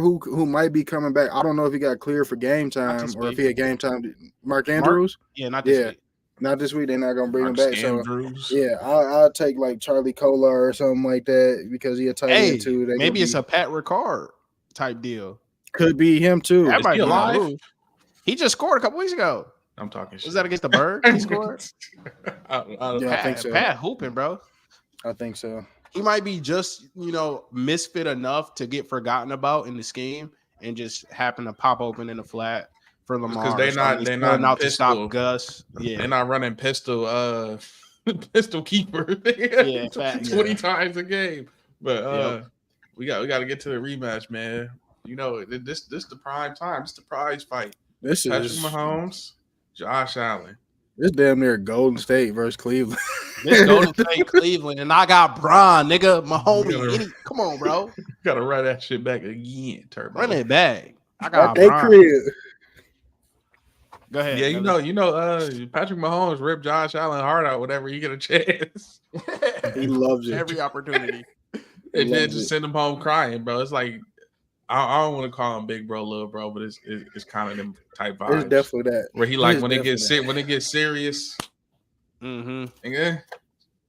who might be coming back. I don't know if he got cleared for game time or if he had game time. Mark Andrews? Not this week. Not this week. They're not gonna bring him back. Andrews. So I'll take Charlie Kolar or something like that because he a tight end too. Maybe it's a Pat Ricard type deal. Could be him too. That might be alive. He just scored a couple weeks ago. I'm talking shit. Was that against the Bird? He scored? I think so. Pat hooping, bro. I think so. He might be just, misfit enough to get forgotten about in the scheme and just happen to pop open in the flat for Lamar. Because they're not out pistol. To stop Gus. Yeah. They're not running pistol keeper 20 times a game. But we got to get to the rematch, man. This the prime time. It's the prize fight. This Patrick is Mahomes, Josh Allen. This damn near Golden State versus Cleveland. This Golden State, Cleveland, and I got Bron, nigga, my homie. Come on, bro. Gotta run that shit back again, Turbo. Run it back. I got Bron. Go ahead. Yeah, Patrick Mahomes ripped Josh Allen hard out whenever he get a chance. He loves it. Every opportunity. And then just send him home crying, bro. It's like I don't want to call him big bro, little bro, but it's kind of them type vibes. It's definitely that. Where he when it gets serious. Mm-hmm.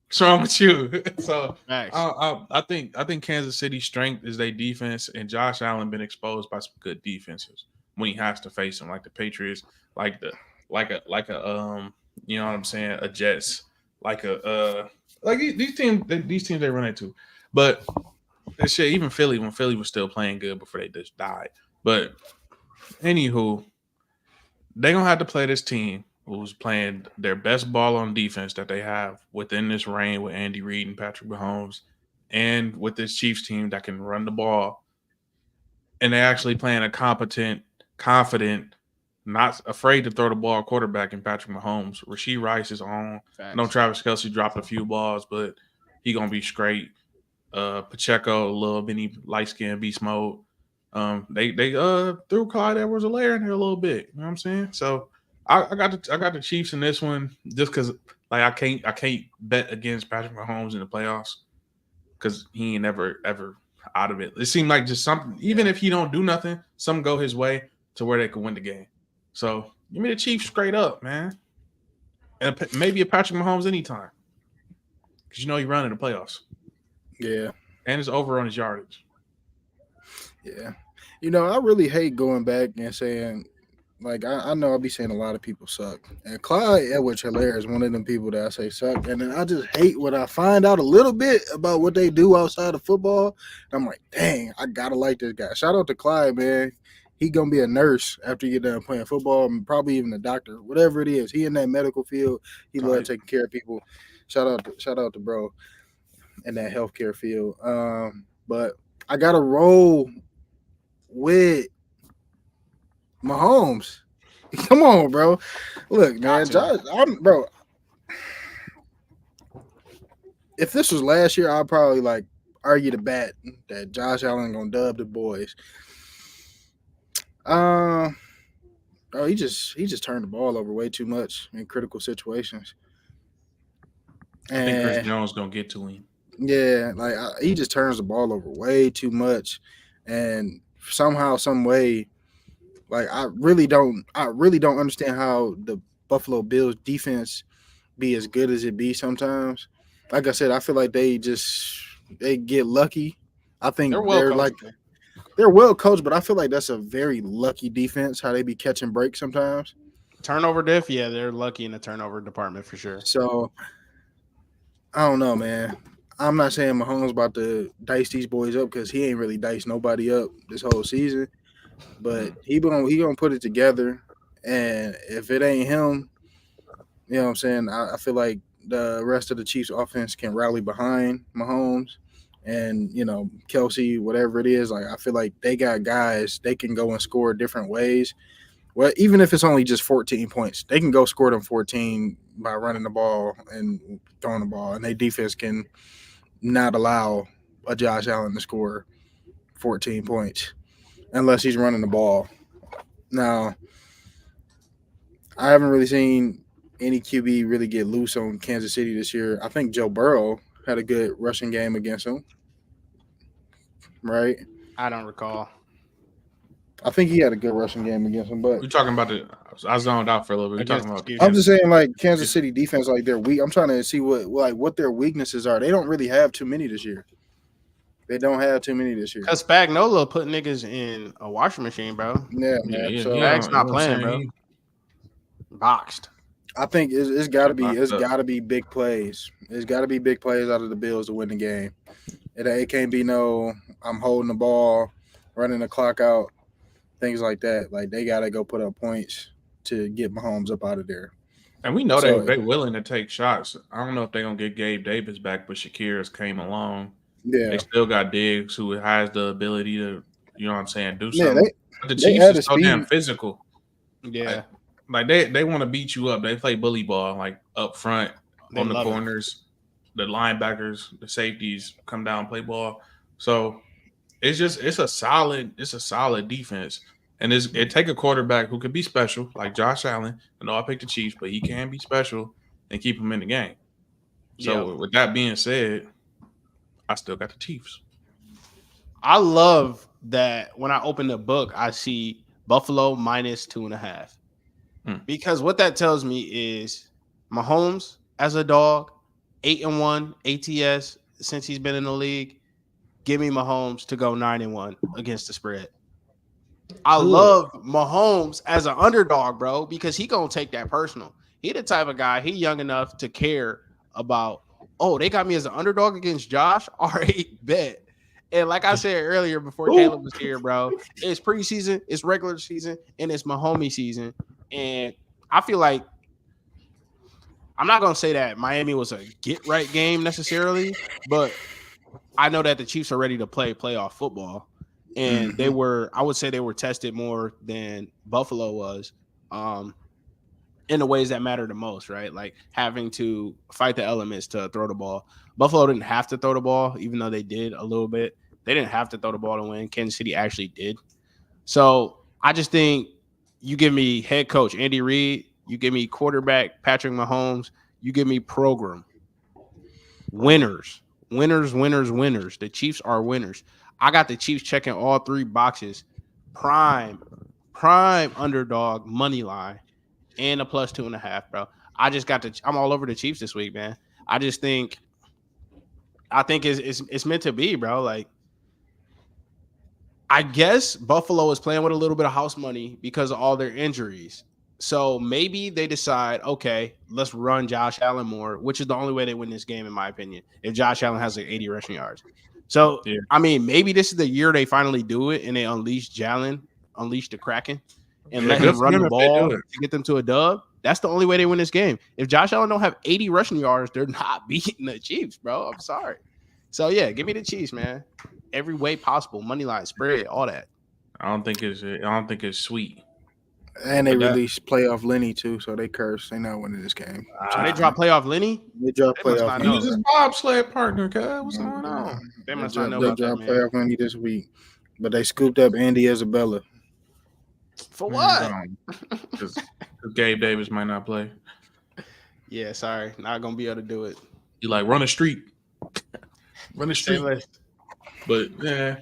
What's wrong with you? So I think Kansas City's strength is their defense, and Josh Allen been exposed by some good defenses when he has to face them, like the Patriots, like a you know what I'm saying, a Jets, like these teams they run into, but. This shit, even Philly, when Philly was still playing good before they just died. But anywho, they're gonna have to play this team who's playing their best ball on defense that they have within this reign with Andy Reid and Patrick Mahomes, and with this Chiefs team that can run the ball. And they're actually playing a competent, confident, not afraid to throw the ball quarterback in Patrick Mahomes. Rashee Rice is on. I know Travis Kelce dropped a few balls, but he gonna be straight. Pacheco, a little mini light skin beast mode. They threw Clyde Edwards-Helaire in there a little bit. You know what I'm saying? So I got the Chiefs in this one just because I can't bet against Patrick Mahomes in the playoffs because he ain't never ever out of it. It seemed like just something. Even if he don't do nothing, something go his way to where they could win the game. So give me the Chiefs straight up, man, and maybe a Patrick Mahomes anytime because he running the playoffs. Yeah. And it's over on his yardage. Yeah. I really hate going back and saying, I know I'll be saying a lot of people suck. And Clyde Edwards-Helaire is one of them people that I say suck. And then I just hate when I find out a little bit about what they do outside of football. I'm like, dang, I got to like this guy. Shout out to Clyde, man. He going to be a nurse after you get done playing football, and probably even a doctor, whatever it is. He in that medical field. He loves taking care of people. Shout out to bro. In that healthcare field. But I got to roll with Mahomes. Come on, bro. Look, man, Josh, bro. If this was last year, I'd probably argue the bet that Josh Allen gonna dub the boys. He just turned the ball over way too much in critical situations. I think Chris Jones gonna get to him. Yeah, he just turns the ball over way too much, and somehow, some way, I really don't understand how the Buffalo Bills defense be as good as it be sometimes. Like I said, I feel like they get lucky. I think they're well coached, but I feel like that's a very lucky defense how they be catching breaks sometimes. Turnover diff, yeah, they're lucky in the turnover department for sure. So I don't know, man. I'm not saying Mahomes about to dice these boys up because he ain't really diced nobody up this whole season. But he gonna put it together. And if it ain't him, you know what I'm saying? I feel like the rest of the Chiefs offense can rally behind Mahomes and, Kelsey, whatever it is. Like, I feel like they got guys, they can go and score different ways. Well, even if it's only just 14 points, they can go score them 14 by running the ball and throwing the ball, and their defense can not allow a Josh Allen to score 14 points unless he's running the ball. Now, I haven't really seen any QB really get loose on Kansas City this year. I think Joe Burrow had a good rushing game against him, right? I don't recall. I think he had a good rushing game against him, but We're talking about I zoned out for a little bit. We're talking about. I'm just saying, like, Kansas City defense, like, they're weak. I'm trying to see what their weaknesses are. They don't really have too many this year. Because Spagnuolo put niggas in a washing machine, bro. Yeah, man. Yeah, So Spag's not playing, bro. Boxed. I think it's got to be big plays. It's got to be big plays out of the Bills to win the game. It can't be no I'm holding the ball, running the clock out, things like that. Like, they got to go put up points to get Mahomes up out of there. And we know they're willing to take shots. I don't know if they're going to get Gabe Davis back, but Shakir's came along. Yeah. They still got Diggs, who has the ability to, do something. Yeah, but the Chiefs are so damn physical. Yeah. Like they want to beat you up. They play bully ball, like up front, on the corners. The linebackers, the safeties come down and play ball. So it's a solid defense. And it take a quarterback who could be special, like Josh Allen. I know I picked the Chiefs, but he can be special and keep him in the game. So with that being said, I still got the Chiefs. I love that when I open the book, I see Buffalo minus 2.5. Because what that tells me is Mahomes as a dog, 8-1 ATS since he's been in the league. Give me Mahomes to go 9-1 against the spread. I love Mahomes as an underdog, bro, because he gonna take that personal. He the type of guy, he young enough to care about, they got me as an underdog against Josh. All right, bet. And like I said earlier before Caleb was here, bro, it's preseason, it's regular season, and it's Mahomie season. And I feel like I'm not going to say that Miami was a get-right game necessarily, but I know that the Chiefs are ready to play playoff football. And I would say they were tested more than Buffalo was in the ways that matter the most, right? Like having to fight the elements to throw the ball. Buffalo didn't have to throw the ball, even though they did a little bit. They didn't have to throw the ball to win. Kansas City actually did. So I just think you give me head coach Andy Reid, you give me quarterback Patrick Mahomes, you give me program. Winners. The Chiefs are winners. I got the Chiefs checking all three boxes. Prime underdog money line and a plus 2.5, bro. I'm all over the Chiefs this week, man. I think it's meant to be, bro. Like, I guess Buffalo is playing with a little bit of house money because of all their injuries. So maybe they decide, okay, let's run Josh Allen more, which is the only way they win this game, in my opinion, if Josh Allen has like 80 rushing yards. So, I mean, maybe this is the year they finally do it and they unleash the Kraken, and let him run the ball to get them to a dub. That's the only way they win this game. If Josh Allen don't have 80 rushing yards, they're not beating the Chiefs, bro. I'm sorry. So, yeah, give me the Chiefs, man. Every way possible. Money line, spread, all that. I don't think it's sweet. And they released playoff Lenny too, so they cursed. They not winning this game. They dropped playoff Lenny? They dropped playoff Lenny. He was his bobsled partner, cuz. What's going on? They must not know about that, man. Playoff Lenny this week. But they scooped up Andy Isabella. For what? Because Gabe Davis might not play. Yeah, sorry. Not going to be able to do it. You like, run a streak. Run a streak. But, yeah.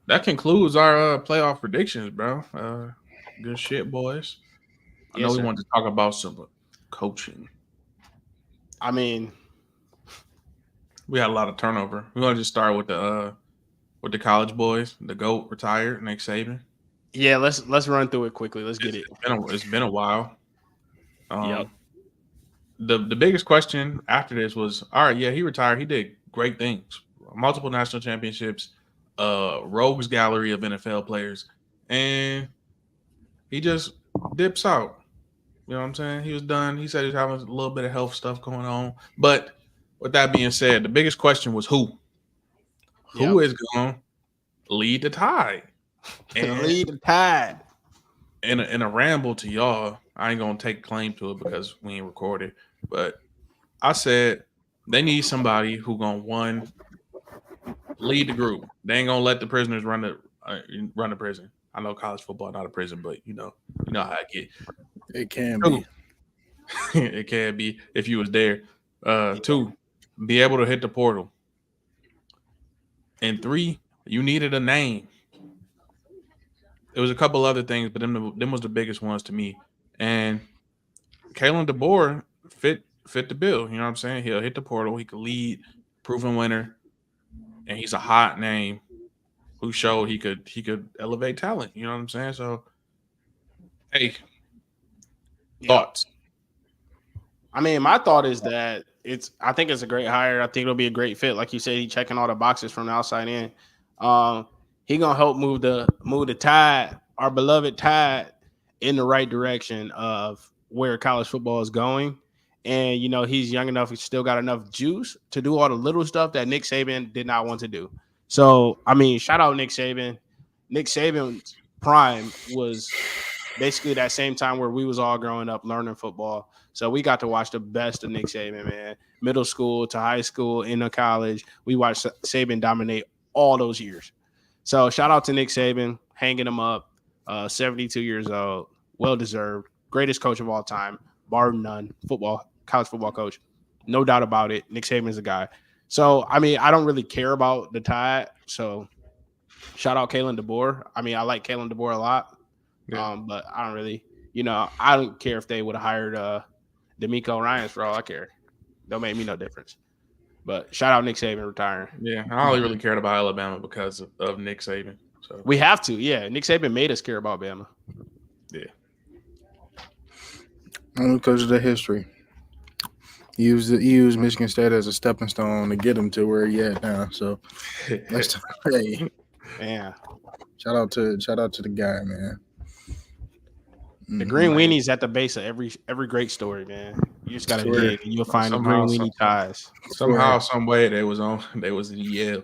That concludes our playoff predictions, bro. Good shit, boys. I know we wanted to talk about some coaching. I mean, we had a lot of turnover. We're gonna just start with the college boys. The GOAT retired, Nick Saban. Yeah, let's run through it quickly. Let's get it. It's been a while. The biggest question after this was, all right, yeah, he retired. He did great things, multiple national championships, rogues gallery of NFL players, and he just dips out. You know what I'm saying? He was done. He said he was having a little bit of health stuff going on. But with that being said, the biggest question was who? Who is going to lead the Tide? And lead the Tide. In a ramble to y'all, I ain't going to take claim to it because we ain't recorded. But I said they need somebody who going to, lead the group. They ain't going to let the prisoners run the prison. I know college football not a prison, but you know how I get. It can be. It can be if you was there. 2, be able to hit the portal. And 3, you needed a name. It was a couple other things, but them was the biggest ones to me. And Kalen DeBoer fit the bill. You know what I'm saying? He'll hit the portal. He could lead, proven winner, and he's a hot name who showed he could elevate talent. You know what I'm saying? So, hey, thoughts? I mean, my thought is that I think it's a great hire. I think it'll be a great fit. Like you said, he's checking all the boxes from the outside in. He gonna help move the Tide, our beloved Tide, in the right direction of where college football is going. And he's young enough; he's still got enough juice to do all the little stuff that Nick Saban did not want to do. So, I mean, shout out Nick Saban. Nick Saban's prime was basically that same time where we was all growing up learning football. So we got to watch the best of Nick Saban, man. Middle school to high school, into college. We watched Saban dominate all those years. So shout out to Nick Saban, hanging him up, 72 years old, well-deserved, greatest coach of all time, bar none, college football coach. No doubt about it. Nick Saban's the guy. So, I mean, I don't really care about the Tide. So shout out Kalen DeBoer. I mean, I like Kalen DeBoer a lot. Yeah. But I don't really, I don't care if they would have hired D'Amico Ryans for all I care. Don't make me no difference. But shout out Nick Saban retiring. Yeah, I only really cared about Alabama because of Nick Saban. So we have to, yeah. Nick Saban made us care about Bama. Yeah. Only because of the history. He used Michigan State as a stepping stone to get him to where he at now. So next time, hey, yeah. Shout out to the guy, man. The green weenies at the base of every great story, man. You just gotta dig and you'll find the green weenie ties. Somehow, some way they was in Yale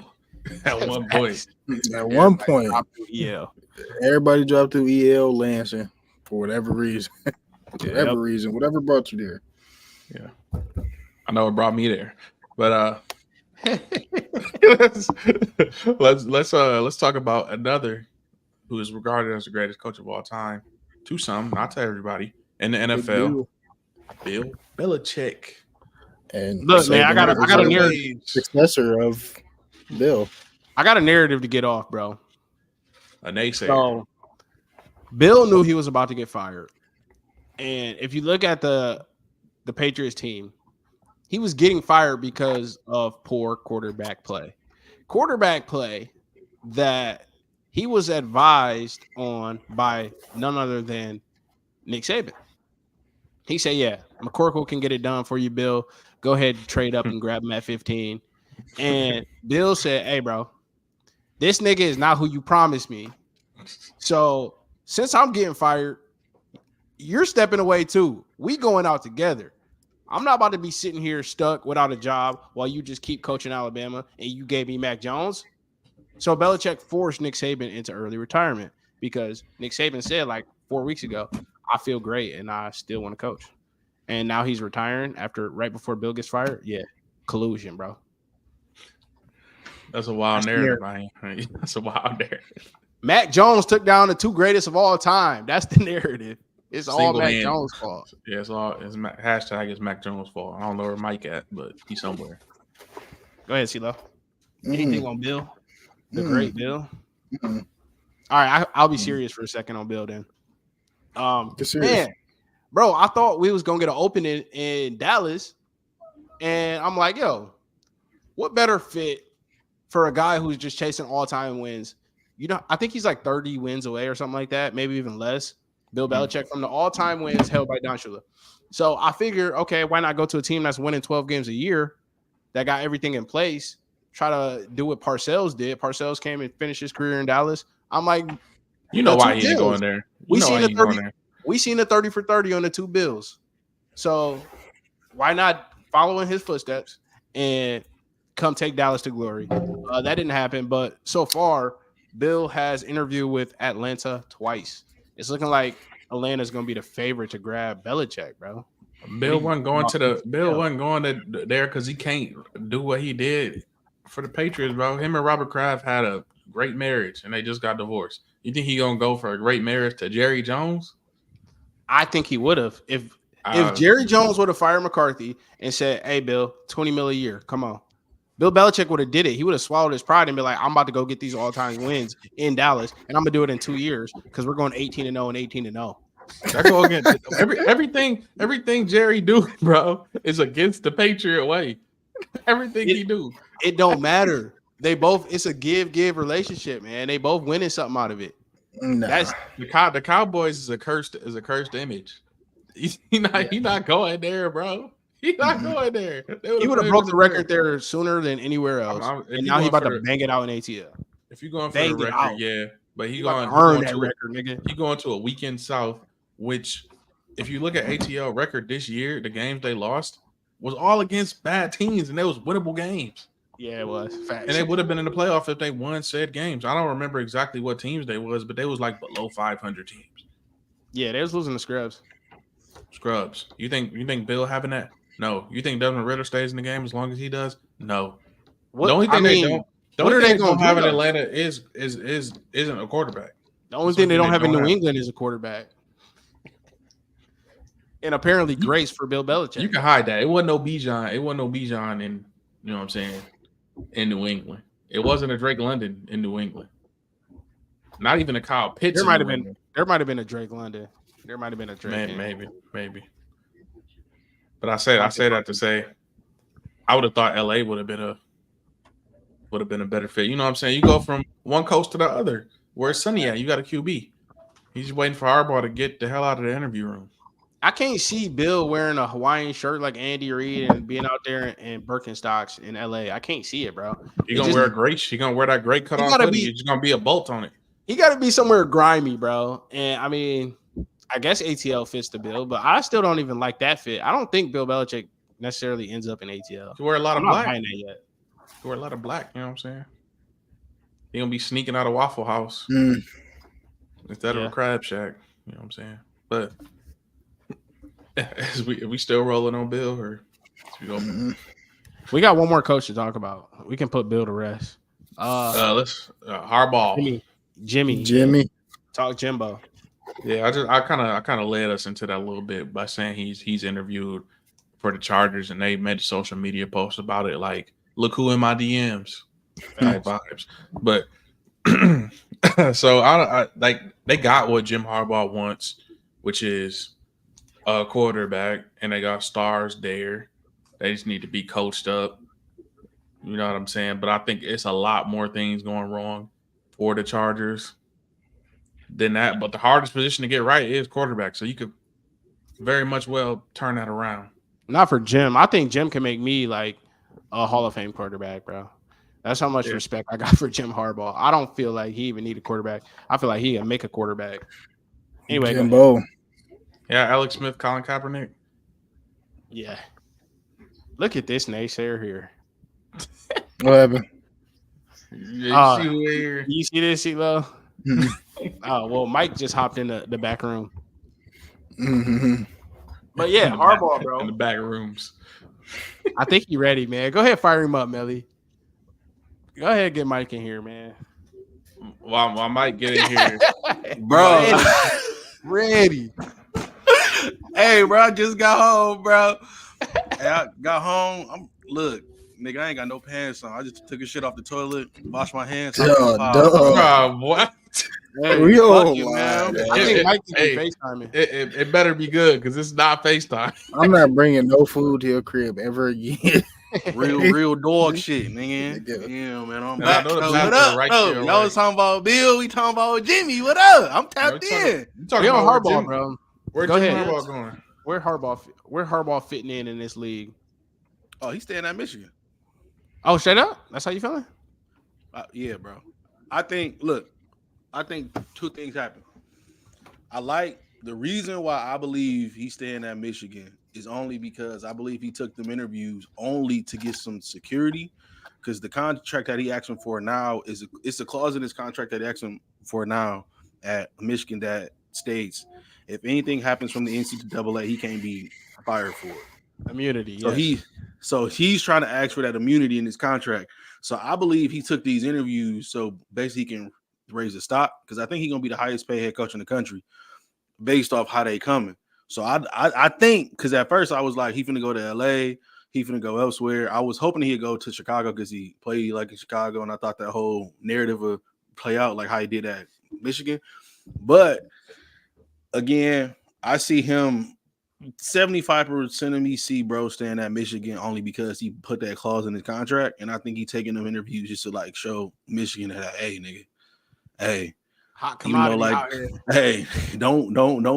at one point. At one point, EL. Everybody dropped through EL Lansing for whatever reason. Whatever brought you there. Yeah, I know it brought me there, but let's talk about another who is regarded as the greatest coach of all time. To some, not to everybody, in the NFL. Bill Belichick. And look, man, I got a narrative. Successor of Bill. I got a narrative to get off, bro. A naysayer. So, Bill knew he was about to get fired, and if you look at the Patriots team, he was getting fired because of poor quarterback play. Quarterback play that he was advised on by none other than Nick Saban. He said, yeah, McCorkle can get it done for you, Bill. Go ahead and trade up and grab him at 15. And Bill said, hey, bro, this nigga is not who you promised me. So since I'm getting fired, you're stepping away too. We going out together. I'm not about to be sitting here stuck without a job while you just keep coaching Alabama and you gave me Mac Jones. So Belichick forced Nick Saban into early retirement because Nick Saban said like 4 weeks ago, I feel great and I still want to coach. And now he's retiring right before Bill gets fired. Yeah, collusion, bro. That's a wild narrative, man. That's a wild narrative. Mac Jones took down the 2 greatest of all time. That's the narrative. It's all Mac Jones' fault. Yeah, it's hashtag it's Mac Jones' fault. I don't know where Mike at, but he's somewhere. Go ahead, CeeLo. Anything on Bill? The great Bill. All right, I'll be serious for a second on Bill then. Man, bro, I thought we was gonna get an opening in Dallas, and I'm like, yo, what better fit for a guy who's just chasing all-time wins? I think he's like 30 wins away or something like that, maybe even less. Bill Belichick from the all-time wins held by Don Shula. So I figured, okay, why not go to a team that's winning 12 games a year that got everything in place? Try to do what Parcells did. Parcells came and finished his career in Dallas. I'm like, why he ain't going there. We We seen the 30 for 30 on the 2 Bills. So why not follow in his footsteps and come take Dallas to glory? That didn't happen, but so far, Bill has interviewed with Atlanta twice. It's looking like Atlanta's going to be the favorite to grab Belichick, bro. Bill wasn't going to there because he can't do what he did for the Patriots, bro. Him and Robert Kraft had a great marriage, and they just got divorced. You think he gonna go for a great marriage to Jerry Jones? I think he would have if Jerry Jones would have fired McCarthy and said, "Hey, Bill, $20 million a year, come on." Bill Belichick would have did it. He would have swallowed his pride and be like, "I'm about to go get these all-time wins in Dallas, and I'm gonna do it in 2 years because we're going 18-0 and 18-0." That go against everything Jerry do, bro, is against the Patriot way. Everything he do. It don't matter. They both, it's a give relationship, man. They both winning something out of it. Nah. That's the Cowboys is a cursed image. He not going there, bro. He's not going there. He would have broke the record there sooner than anywhere else. And now he's about to bang it out in ATL. If you're going for the record, yeah. But he's going to earn that record, nigga. He going to a weekend South, which if you look at ATL record this year, the games they lost was all against bad teams, and they was winnable games. Yeah, it was. Facts. And they would have been in the playoff if they won said games. I don't remember exactly what teams they was, but they was like below 500 teams. Yeah, they was losing the scrubs. You think Bill having that? No. You think Desmond Ritter stays in the game as long as he does? No. The only thing they don't have in Atlanta isn't a quarterback. The only thing they don't have in New England is a quarterback. And apparently grace for Bill Belichick. You can hide that. It wasn't no Bijan. It wasn't no Bijan in, you know what I'm saying, in New England. It wasn't a Drake London in New England. Not even a Kyle Pitts. There might have been a Drake London. There might have been a Drake. Maybe. But I say that to say I would have thought LA would have been a better fit. You know what I'm saying? You go from one coast to the other. Where's Sonny at? You got a QB. He's waiting for Harbaugh to get the hell out of the interview room. I can't see Bill wearing a Hawaiian shirt like Andy Reid and being out there in Birkenstocks in LA. I can't see it, bro. He's gonna wear that great cut off hoodie. It's gonna be a bolt on it. He gotta be somewhere grimy, bro. And I mean, I guess ATL fits the bill, but I still don't even like that fit. I don't think Bill Belichick necessarily ends up in ATL. To wear a lot of black. Not buying that yet. To wear a lot of black, you know what I'm saying? He gonna be sneaking out of Waffle House instead of a Crab Shack. You know what I'm saying? But are we still rolling on Bill, or we got one more coach to talk about. We can put Bill to rest. Let's Harbaugh, Jimmy, talk Jimbo. Yeah, I kind of led us into that a little bit by saying he's interviewed for the Chargers, and they made a social media post about it, like, look who in my DMs type vibes. But so I like they got what Jim Harbaugh wants, which is a quarterback, and they got stars there. They just need to be coached up. You know what I'm saying? But I think it's a lot more things going wrong for the Chargers than that. But the hardest position to get right is quarterback. So you could very much well turn that around. Not for Jim. I think Jim can make me like a Hall of Fame quarterback, bro. That's how much respect I got for Jim Harbaugh. I don't feel like he even need a quarterback. I feel like he can make a quarterback. Anyway, Jimbo. Yeah, Alex Smith, Colin Kaepernick. Yeah. Look at this naysayer here. What happened? You see this, CeeLo? Oh, well, Mike just hopped in the back room. Mm-hmm. But yeah, Harbaugh, bro. In the back rooms. I think he's ready, man. Go ahead, fire him up, Melly. Go ahead, get Mike in here, man. Well, I might get in here. Bro. Ready. Hey, bro, I just got home, bro. Hey, I got home. Look, nigga, I ain't got no pants on. I just took a shit off the toilet, washed my hands. What? Hey, fuck you, man. I think Mike is FaceTiming. It better be good because it's not FaceTime. I'm not bringing no food to your crib ever again. real dog shit, nigga. Yeah, man. I'm back. What up? Y'all was talking about Bill. We talking about Jimmy. What up? I'm tapped in. You talking about Harbaugh, bro? Where's Harbaugh going? Where Harbaugh fitting in this league? Oh, he's staying at Michigan. Oh, straight up? That's how you feeling? Yeah, bro. I think two things happen. I like The reason why I believe he's staying at Michigan is only because I believe he took them interviews only to get some security. Because the contract that he asked him for now it's a clause in his contract that he asked him for now at Michigan that states if anything happens from the NCAA, he can't be fired for it. Immunity. So yes. he's trying to ask for that immunity in his contract. So I believe he took these interviews so basically he can raise the stock because I think he's gonna be the highest paid head coach in the country based off how they coming. So I think because at first I was like he finna go to LA, he finna go elsewhere. I was hoping he'd go to Chicago because he played like in Chicago, and I thought that whole narrative would play out like how he did at Michigan. But again, I see him 75% of me see bro staying at Michigan only because he put that clause in his contract, and I think he taking them interviews just to like show Michigan that hey nigga, hey, hot commodity like out here. hey, don't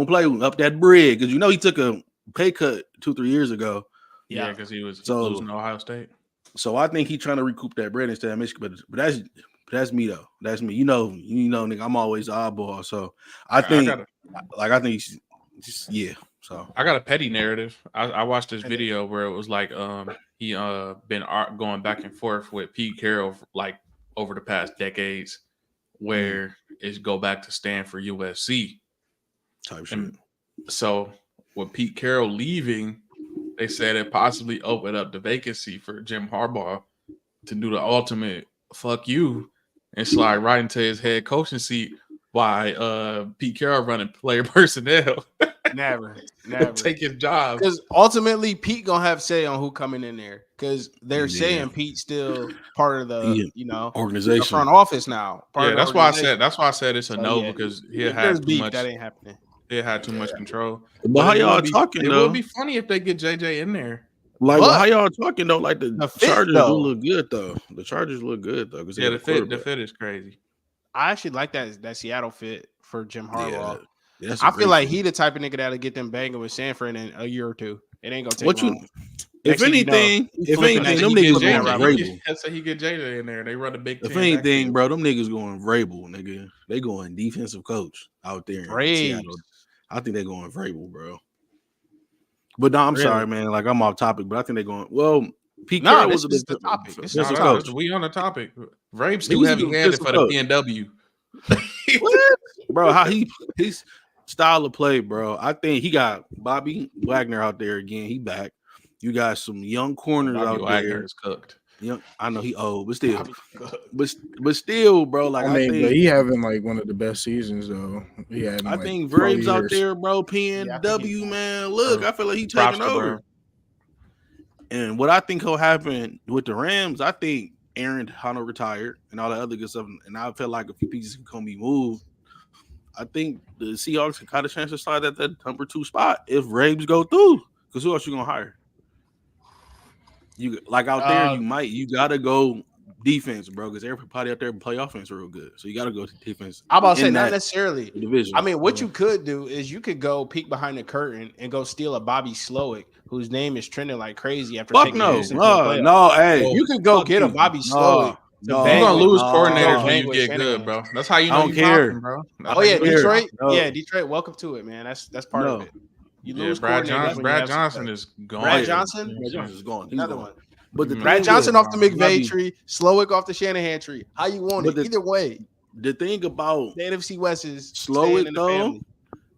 play up that bread because he took a pay cut 2-3 years ago. Yeah, because he was So- losing to Ohio State. So I think he's trying to recoup that bread instead of Michigan. But that's me though. That's me. You know, nigga, I'm always the oddball. So I think he's just So I got a petty narrative. I watched this video where it was like he been going back and forth with Pete Carroll like over the past decades, where it's go back to stand for USC type shit. And so with Pete Carroll leaving, they said it possibly opened up the vacancy for Jim Harbaugh to do the ultimate fuck you and slide right into his head coaching seat while Pete Carroll running player personnel. Never. Take his job. Because ultimately, Pete gonna have say on who coming in there. Because they're saying Pete's still part of the organization, the front office now. That's why I said it's a no because he had too much. That ain't happening. He had too much control. But how y'all talking though? It would be funny if they get JJ in there. Like how y'all talking though? Like the Chargers do look good though. The Chargers look good though. Yeah, the fit is crazy. I actually like that Seattle fit for Jim Harbaugh. Yeah, I feel like he the type of nigga that'll get them banging with Sanford in a year or two. It ain't gonna take long. If anything, them niggas going Vrabel. That's how he get JJ in there. They run a big. If anything, bro, them niggas going Vrabel, nigga. They going defensive coach out there in Seattle. I think they going Vrabel, bro. But no, I'm sorry, man. Like I'm off topic, but I think they going. Well, Pete Carroll was the topic. We on the topic. Vrabel's too heavy-handed for the PNW. What? Bro, how his style of play, bro. I think he got Bobby Wagner out there again. He back. You got some young corners Bobby out Wagner there. Is cooked. Young, I know he old, but still, but still, bro. Like I think, but he having like one of the best seasons though. He had. I think Vrabel's out there, bro. PNW, man. Look, I feel like he's taking over. And what I think will happen with the Rams, I think Aaron Donald retired and all that other good stuff, and I feel like a few pieces can be moved. I think the Seahawks can got a chance to slide at that number 2 spot if Rabes go through. Because who else you gonna hire? You like out there, you gotta go defense, bro. Because everybody out there play offense real good, so you gotta go to defense. I'm about to say not necessarily division. I mean, what you could do is you could go peek behind the curtain and go steal a Bobby Slowick, whose name is trending like crazy after taking hey, you could go get a Bobby Slowick. You're gonna lose coordinators when you get good, bro. That's how you know you popping, bro. Detroit. Yeah, Detroit. Welcome to it, man. That's part of it. You lose Brad Johnson is gone. Brad Johnson is gone. Another one. But the Brad Johnson off the McVay tree, Slowick off the Shanahan tree. How you want it? Either way. The thing about the NFC West is Slowick though,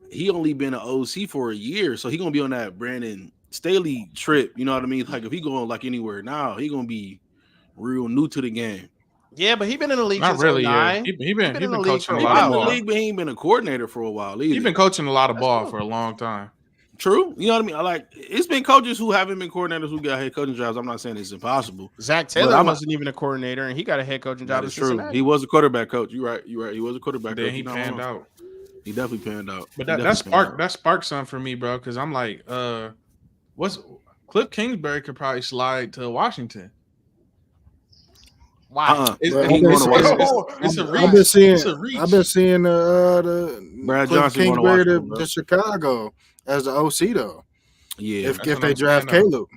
he only been an OC for a year, so he gonna be on that Brandon Staley trip. You know what I mean? Like if he going like anywhere now, he gonna be real new to the game. Yeah, but he been in the league. Not since really. Yeah. He been coaching a lot of ball. He been in the league, but he ain't been a coordinator for a while. Either. He been coaching a lot of ball for a long time. True. You know what I mean? I like it's been coaches who haven't been coordinators who got head coaching jobs. I'm not saying it's impossible. Zach Taylor wasn't even a coordinator, and he got a head coaching job. That's true. He was a quarterback coach. You're right. He was a quarterback coach. Then he panned out. He definitely panned out. But that sparked something for me, bro. Because I'm like, Cliff Kingsbury could probably slide to Washington. Wow. It's a reach. I've been seeing the Brad Cliff Johnson Kingsbury to Chicago as the OC though. Yeah, if they draft Caleb,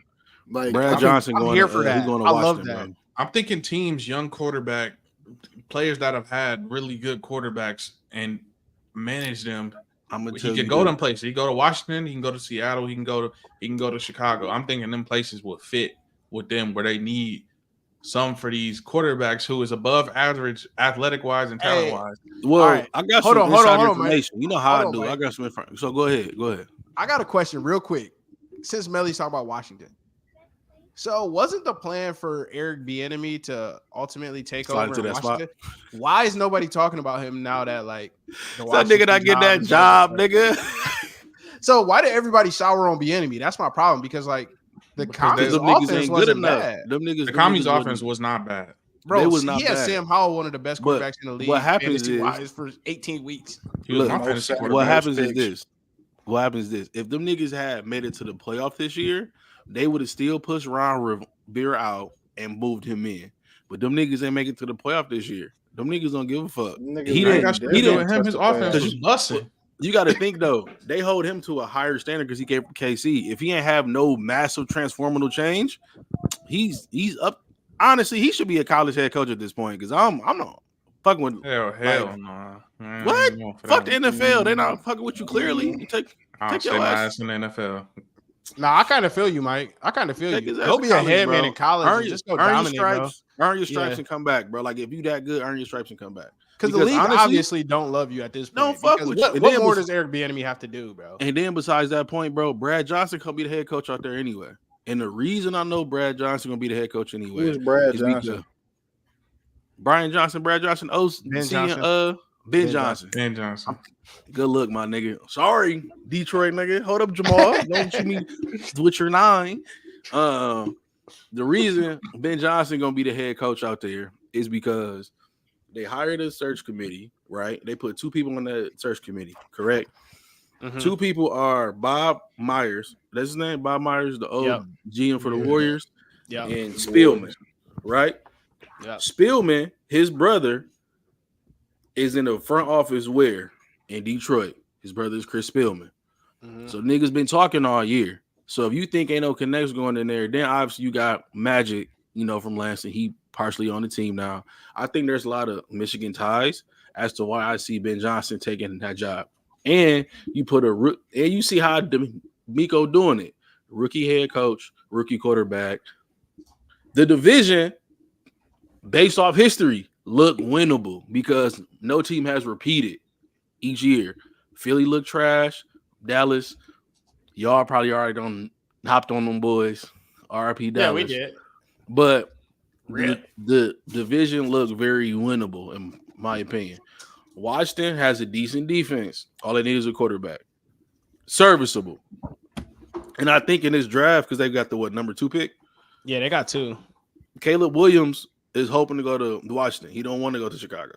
like Brad Johnson, I'm here for that. Going to I Washington, love that. Bro. I'm thinking teams, young quarterback, players that have had really good quarterbacks and manage them I'm gonna He tell can you go this. them places. He can go to Washington. He can go to Seattle. He can go to Chicago. I'm thinking them places will fit with them where they need some for these quarterbacks who is above average athletic wise and talent wise. Well, All right. I got Hold some on, inside Mike. information. You know how Hold I on, do. I Mike. got some information. So go ahead. I got a question real quick. Since Melly's talking about Washington. So wasn't the plan for Eric Bieniemy to ultimately take Slide over into in that spot? Washington? Why is nobody talking about him now that like the That nigga not get that job, nigga. So why did everybody shower on Bieniemy? That's my problem because like the Commies them niggas offense ain't good wasn't enough. bad. The Commies offense was not bad. Bro, They was he not had bad. Sam Howell, one of the best But quarterbacks in the league. what happens fantasy-wise for 18 weeks. He was Look, my most fantasy sack- quarterback. What most happens is picks. this. What happens is this. If them niggas had made it to the playoff this year, they would have still pushed Ron Rivera out and moved him in. But them niggas ain't make it to the playoff this year. Them niggas don't give a fuck. Niggas He Ain't didn't. got shit to do with him. His offense was busting. You got to think though, they hold him to a higher standard because he came from KC. If he ain't have no massive transformational change, he's up. Honestly, he should be a college head coach at this point because I'm not fucking with. Hell like, no. What? Fuck the NFL. They not fucking with you clearly. You take I'll take stay your my ass. ass in the NFL. Nah, I kind of feel you, Mike. I kind of feel Take you. his ass Go to be a college, head man bro. in college Earn and just go earn your dominate, bro. stripes. Earn your stripes Yeah. and come back, bro. Like if you that good, earn your stripes and come back. Because the league obviously don't love you at this point. Don't fuck because with what, you. And what then more bef- does Eric Bieniemy have to do, bro? And then besides that point, bro, Brad Johnson gonna be the head coach out there anyway. And the reason I know Brad Johnson gonna be the head coach anyway Who is Brad is Johnson? because Brad Johnson, Ben Johnson. Ben Johnson. Ben Johnson. Good look, my nigga. Sorry, Detroit nigga. Hold up, Jamal. Don't shoot me with your 9. The reason Ben Johnson gonna be the head coach out there is because they hired a search committee, right? They put 2 people on that search committee, correct? Mhm. 2 people are Bob Myers. That's his name, Bob Myers, the old GM for the Warriors, Yeah. and Spielman, right? Yeah. Spielman, his brother, is in the front office where? In Detroit. His brother is Chris Spielman. Mhm. So niggas been talking all year. So if you think ain't no connects going in there, then obviously you got Magic, from Lansing. He partially on the team now. I think there's a lot of Michigan ties as to why I see Ben Johnson taking that job. And you put and you see how Miko doing it. Rookie head coach, rookie quarterback. The division, based off history, look winnable because no team has repeated each year. Philly looked trash. Dallas, y'all probably already hopped on them boys. RIP Dallas. Yeah, we did. But Rip. the division looked very winnable, in my opinion. Washington has a decent defense. All they need is a quarterback. Serviceable. And I think in this draft, because they've got the number 2 pick, Yeah, they got 2. Caleb Williams is hoping to go to Washington. He don't want to go to Chicago.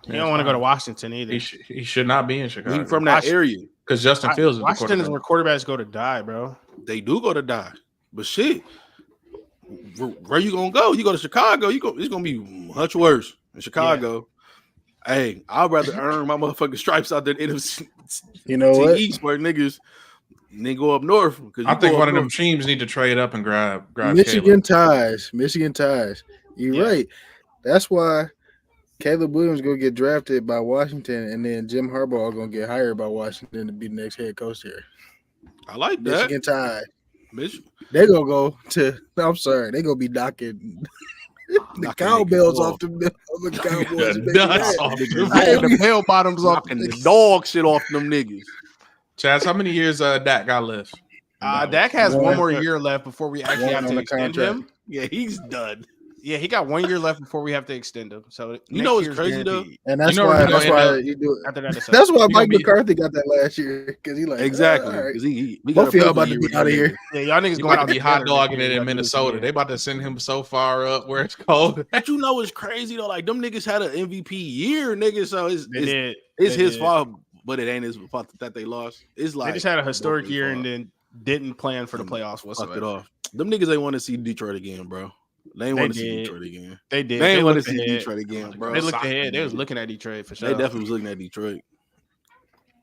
You don't want to go to Washington either. He should not be in Chicago. He's from that area. Because Justin Fields is Washington the is quarterback. where quarterbacks go to die, bro. They do go to die. But shit, where you gonna go? You go to Chicago, it's gonna be much worse in Chicago. Hey, I'd rather earn my motherfucking stripes out there in NFC You know what? East where niggas and then go up north. I think one of them teams need to trade up and grab Michigan Caleb. ties. Michigan ties. You're Yeah. right. That's why Caleb Williams gonna get drafted by Washington, and then Jim Harbaugh gonna get hired by Washington to be the next head coach here. I like that. Michigan ties. Mich- They gonna go to. I'm sorry. They gonna be knocking the Knocking cowbells niggas off the Cowboys. The baby. nuts Yeah. off them. Hey, The bell bottoms off. knocking the dog shit off them niggas. Chaz, how many years Dak got left? Dak has One one more year left before we actually One have on to the extend contract. him. Yeah, he's done. Yeah, he got 1 year left before we have to extend him. So You know what's next crazy, year's though? guaranteed. And that's You know why. we're That's gonna why end up- you do it. After that, it's That's why gonna Mike be- McCarthy got that last year because he like Exactly. all right. Because we Both got of y'all a about to year be out of here. Yeah, y'all niggas He going about out to be hot together dogging next it year. in Y'all do this Minnesota. again. They about to send him so far up where it's cold. But you know what's crazy though? Like them niggas had an MVP year, nigga. So it's They his did. fault, but it ain't his fault that they lost. It's like They just had a historic both year their and fault. then didn't plan for the playoffs Fucked it whatsoever. off. Them niggas ain't want to see Detroit again, bro. They ain't They want to see did. Detroit again. They did. They ain't want to looked see ahead. Detroit again, bro. They looked Soccer, ahead. They was nigga. looking at Detroit for sure. They definitely was looking at Detroit.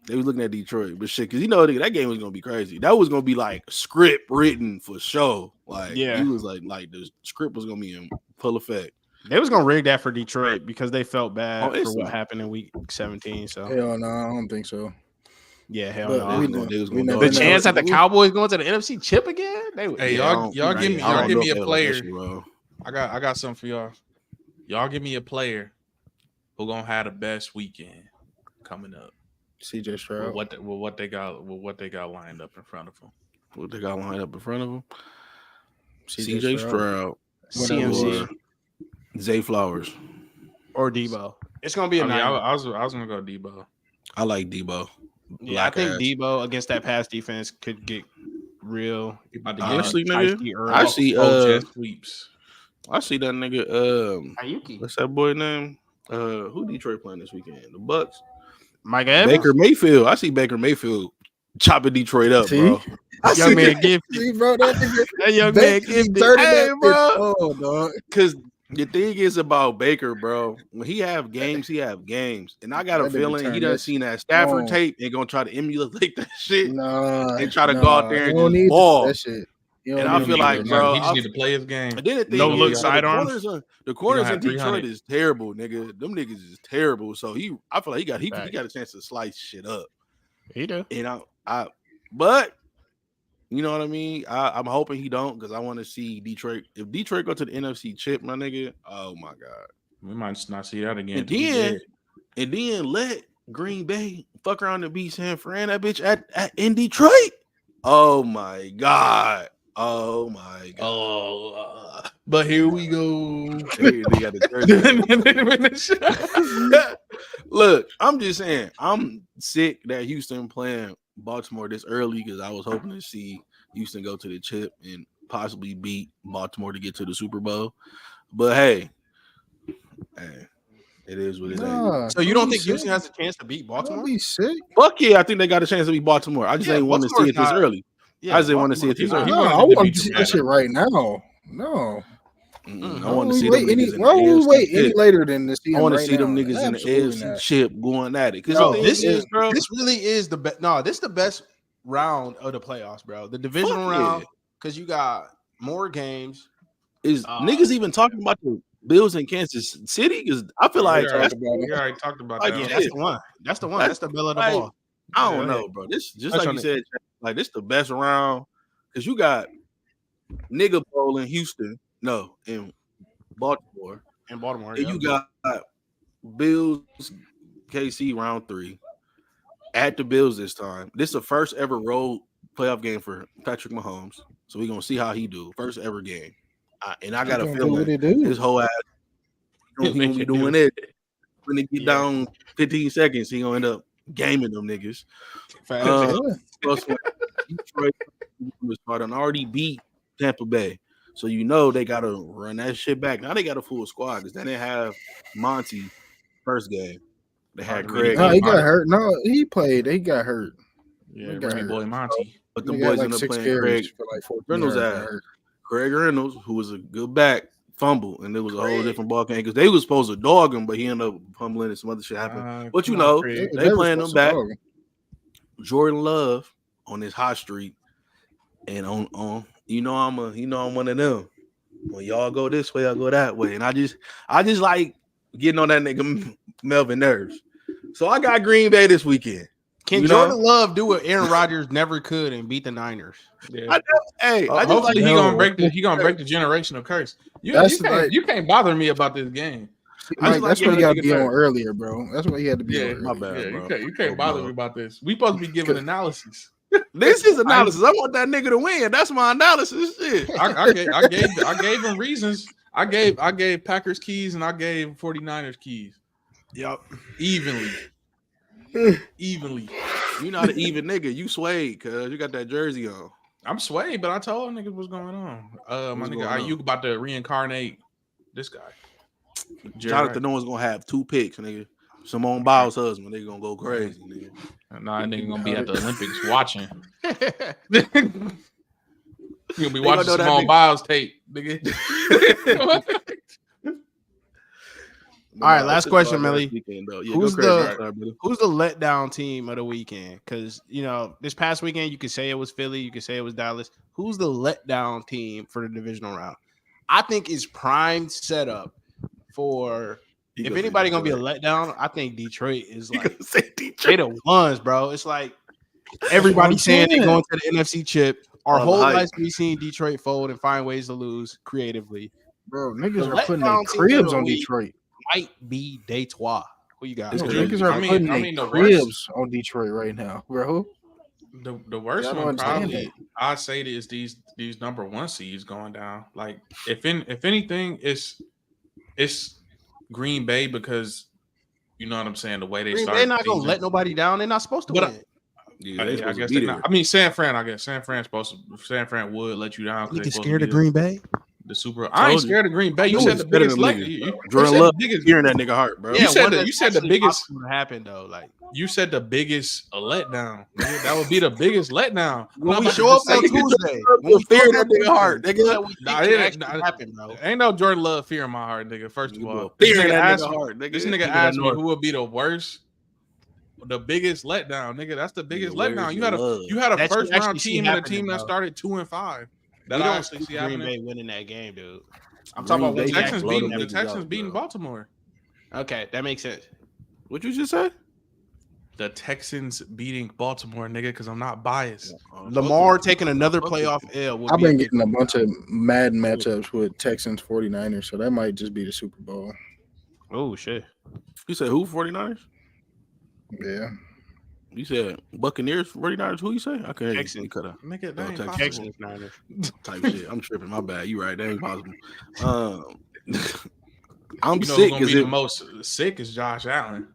They was looking at Detroit, but shit, because nigga, that game was gonna be crazy. That was gonna be like script written for show. Like, Yeah. he was like the script was gonna be in full effect. They was gonna rig that for Detroit because they felt bad Oh, for it's what not. happened in week 17. So Hell no, I don't think so. Yeah, hell But no. we know know- niggas we gonna know- do The it. chance that the Cowboys going to the NFC Chip again? They would. Hey, yeah, y'all give me I don't know a if they like that player. shit, bro. I got something for y'all. Y'all give me a player who gonna have the best weekend coming up. CJ With Stroud. what they got lined up in front of them. What they got lined up in front of them? CJ CJ Stroud. Stroud, CMC or Zay Flowers. or Debo. It's going to be a nine. I was gonna go Debo. I like Debo. Yeah, I think Black ass. Debo against that pass defense could get real. He about to get Honestly, feisty nigga, early. I see jet sweeps. I see that nigga Ayuki. what's that boy name? Who Detroit playing this weekend? The Bucks. Mike Evans. Baker Mayfield. I see Baker Mayfield chopping Detroit up, See? bro. I Young see man that. gifted. See, bro, that nigga. That young man Baker gifted. turning Hey, that bro. bitch on, dog. Cause the thing is about Baker, bro. When he have games, he have games. And I got a That nigga feeling he turned done that seen that Stafford on. tape and gonna try to emulate that shit. Nah, And try to go out there and you don't just need ball. that shit. You don't And I need feel to do like, that bro, he shit. just need to play his game. And then the thing No look is, sidearms. the corners have in Detroit 300. is terrible, nigga. Them niggas is terrible. So I feel like he Fact. got a chance to slice shit up. He do. And but you know what I mean? I'm hoping he don't because I want to see Detroit. If Detroit go to the NFC Chip, my nigga, oh my god. We might not see that again. And then let Green Bay fuck around and beat San Fran that bitch in Detroit. Oh my god. Oh my god. Oh, but here we go. They got the jersey. Look, I'm just saying, I'm sick that Houston playing Baltimore this early because I was hoping to see Houston go to the chip and possibly beat Baltimore to get to the Super Bowl. But hey, it is what it is. Nah, So you don't be think Houston sick. has a chance to beat Don't Baltimore? be sick. Fuck yeah, I think they got a chance to beat Baltimore. I just Yeah, ain't want to see it this Baltimore's not- early. Yeah, I just didn't want to see it this Baltimore- early. He Nah, wanted I it to want be to see that dramatic. shit right now. No. I want to see them wait any, niggas in why would we the wait AFC any chip. later than to see I him want to right see them now? niggas in the Absolutely AFC not. chip going at it. Because Bro, the this thing is, bro, This really is the best. No, this is the best round of the playoffs, bro. The divisional Fuck yeah. round because you got more games. is niggas even talking about the Bills in Kansas City? Because I feel like we that's, already talked about Like, that. Yeah, yeah. that's the one. That's the one. That's the bill of the like, ball. I don't Go know, ahead. bro. This just Touch like on you it. said, like this the best round because you got nigga bowl in Houston, no, in Baltimore, In Baltimore, and yeah. you got Bills KC round 3 at the Bills this time. This is the first ever road playoff game for Patrick Mahomes, so we're gonna see how he do. First ever game, and I got a He gonna do what feeling he do. his whole ass he gonna be doing it. When they get Yeah. down 15 seconds, he gonna end up gaming them niggas. Fast. Yeah. Plus, Detroit and already beat Tampa Bay, so you know they gotta run that shit back. Now they got a full squad because they didn't have Monty first game. They had Hard to Craig, beat. No, he got hurt. No, he played. He got hurt. Yeah, He got Remy hurt. Boy Monty. but the He boys got like ended up 6 playing carries Craig for like 14 Reynolds' yards. ass. Got hurt. Craig Reynolds, who was a good back, fumble, and it was a whole different ball game because they was supposed to dog him, but he ended up fumbling and some other shit happened. But you Come on, know, Craig. they was playing supposed them to back. dog him. Jordan Love on this hot streak, and on I'm one of them. When y'all go this way, I go that way, and I just like getting on that nigga Melvin nerves. So I got Green Bay this weekend. Can You know? Jordan Love do what Aaron Rodgers never could and beat the Niners? Yeah. I just Hopefully like he No. gonna break the generational curse. That's like- You can't bother me about this game. I just Mike, that's like what he getting got a to nigga be on nervous. earlier, bro. That's what he had to be Yeah, on. my Earlier. bad. Yeah, bro. you can't Oh, bother bro. me about this. We supposed to be giving analysis. This is analysis. I want that nigga to win. That's my analysis. Shit. I gave him reasons. I gave Packers keys and I gave 49ers keys. Yep. Evenly. You not an even nigga. You swayed because you got that jersey on. I'm swayed, but I told niggas what's going on. My What's nigga going on? Ayuk about to reincarnate this guy. Jonathan Owens gonna have 2 picks, nigga. Simone Biles' husband. They gonna go crazy, nigga. Nah, that nigga gonna be at the Olympics watching. You gonna be They watching gonna know that Simone nigga- Biles tape, nigga. All right, last question, Millie. Weekend, though. Yeah, Who's go crazy. the- Sorry, brother. Who's the letdown team of the weekend? Because this past weekend you could say it was Philly, you could say it was Dallas. Who's the letdown team for the divisional round? I think it's prime setup for He if gonna say anybody gonna be a Detroit. letdown. I think Detroit is He like gonna say they Detroit. the ones, bro. It's like Everybody I'm saying they're saying. going to the NFC Chip. Our All whole hype. lives we seen Detroit fold and find ways to lose creatively. Bro, The niggas are putting their letdown team of cribs the on week Detroit. might be Detroit. Who you got? It's Bro, crazy. niggas are I mean- putting I their mean, the cribs on Detroit right now, bro. The worst Yeah, I don't one understand probably I say is these number one seeds going down. Like if anything, it's Green Bay because you know what I'm saying. The way they Green started, Bay not the gonna season. let nobody down. They're not supposed to But win. Yeah, I they supposed guess to be they there. not. I mean, San Fran. I guess San Fran's supposed to. San Fran would let you down because Niggas they supposed scared to of be Green Bay. the Super. I ain't Told you. scared of Green Bay. You I said was the scared of biggest. them Let, niggas. you Jordan said Love the biggest. hearing that nigga heart, bro. You said one the- that's you said the actually biggest- possible to happen though. Like You said the biggest letdown. Nigga. That would be the biggest letdown. I'm when not we about to show up just on say- Tuesday, when we fear show that up nigga on heart, Tuesday, nigga. that we Nah, think it can ain't- actually happen, bro. Ain't no Jordan Love fear in my heart, nigga. First of all, Fear this nigga that asked nigga me. heart, nigga. This nigga Nigga asked that me north. who would be the worst, the biggest letdown, nigga. That's the biggest Nigga, letdown. where's You the had a love? you had a That shit first actually round see team and a happening, team that bro. started 2-5. That We I don't actually see see Green happening. Bay winning that game, dude. I'm Green talking about Bay when The we Texans blow them beating the niggas Texans out, beating bro. Baltimore. Okay, that makes sense. What you just said? The Texans beating Baltimore, nigga, because I'm not biased. Lamar taking another playoff L. Would I've be a been big getting a bunch of mad matchups with Texans 49ers, so that might just be the Super Bowl. Oh shit. You said who? 49ers? Yeah. You said Buccaneers, 49ers. Who you say? I can't hear you. Texans. You cut out. Nigga, that ain't Texans. possible. Texans, Niners. Type shit. I'm tripping. My bad. You right. That ain't possible. I'm You know sick who's gonna because be the most sick is Josh Allen.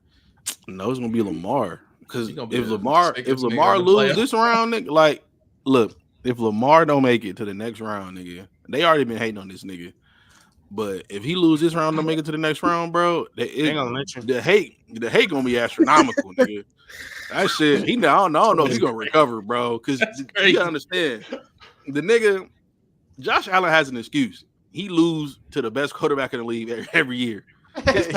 no, it's gonna be Lamar. Because He gonna be if the Lamar sickest nigga in the lose playoffs. this round, nigga, like, look, if Lamar don't make it to the next round, nigga, they already been hating on this nigga. But if he lose this round, don't make it to the next round, bro, They gonna lynch him. the hate gonna be astronomical, nigga. That shit, I don't know if he gonna recover, bro. Because you crazy. gotta understand, the nigga, Josh Allen has an excuse. He lose to the best quarterback in the league every year. His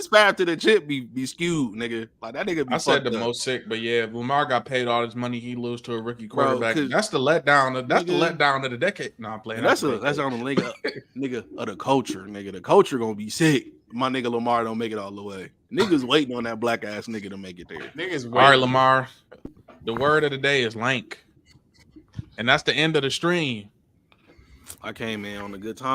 path to the chip be skewed, nigga. Like that nigga be I said the fucked up. most sick, but yeah, if Lamar got paid all his money, he lose to a rookie Bro, quarterback. 'cause That's the letdown. That's the nigga- letdown of the decade. No, I'm playing. And that's on the nigga of the culture, nigga. The culture gonna be sick. My nigga Lamar don't make it all the way. Niggas waiting on that black ass nigga to make it there. Niggas All right, Lamar. The word of the day is lank, and that's the end of the stream. I came in on a good time.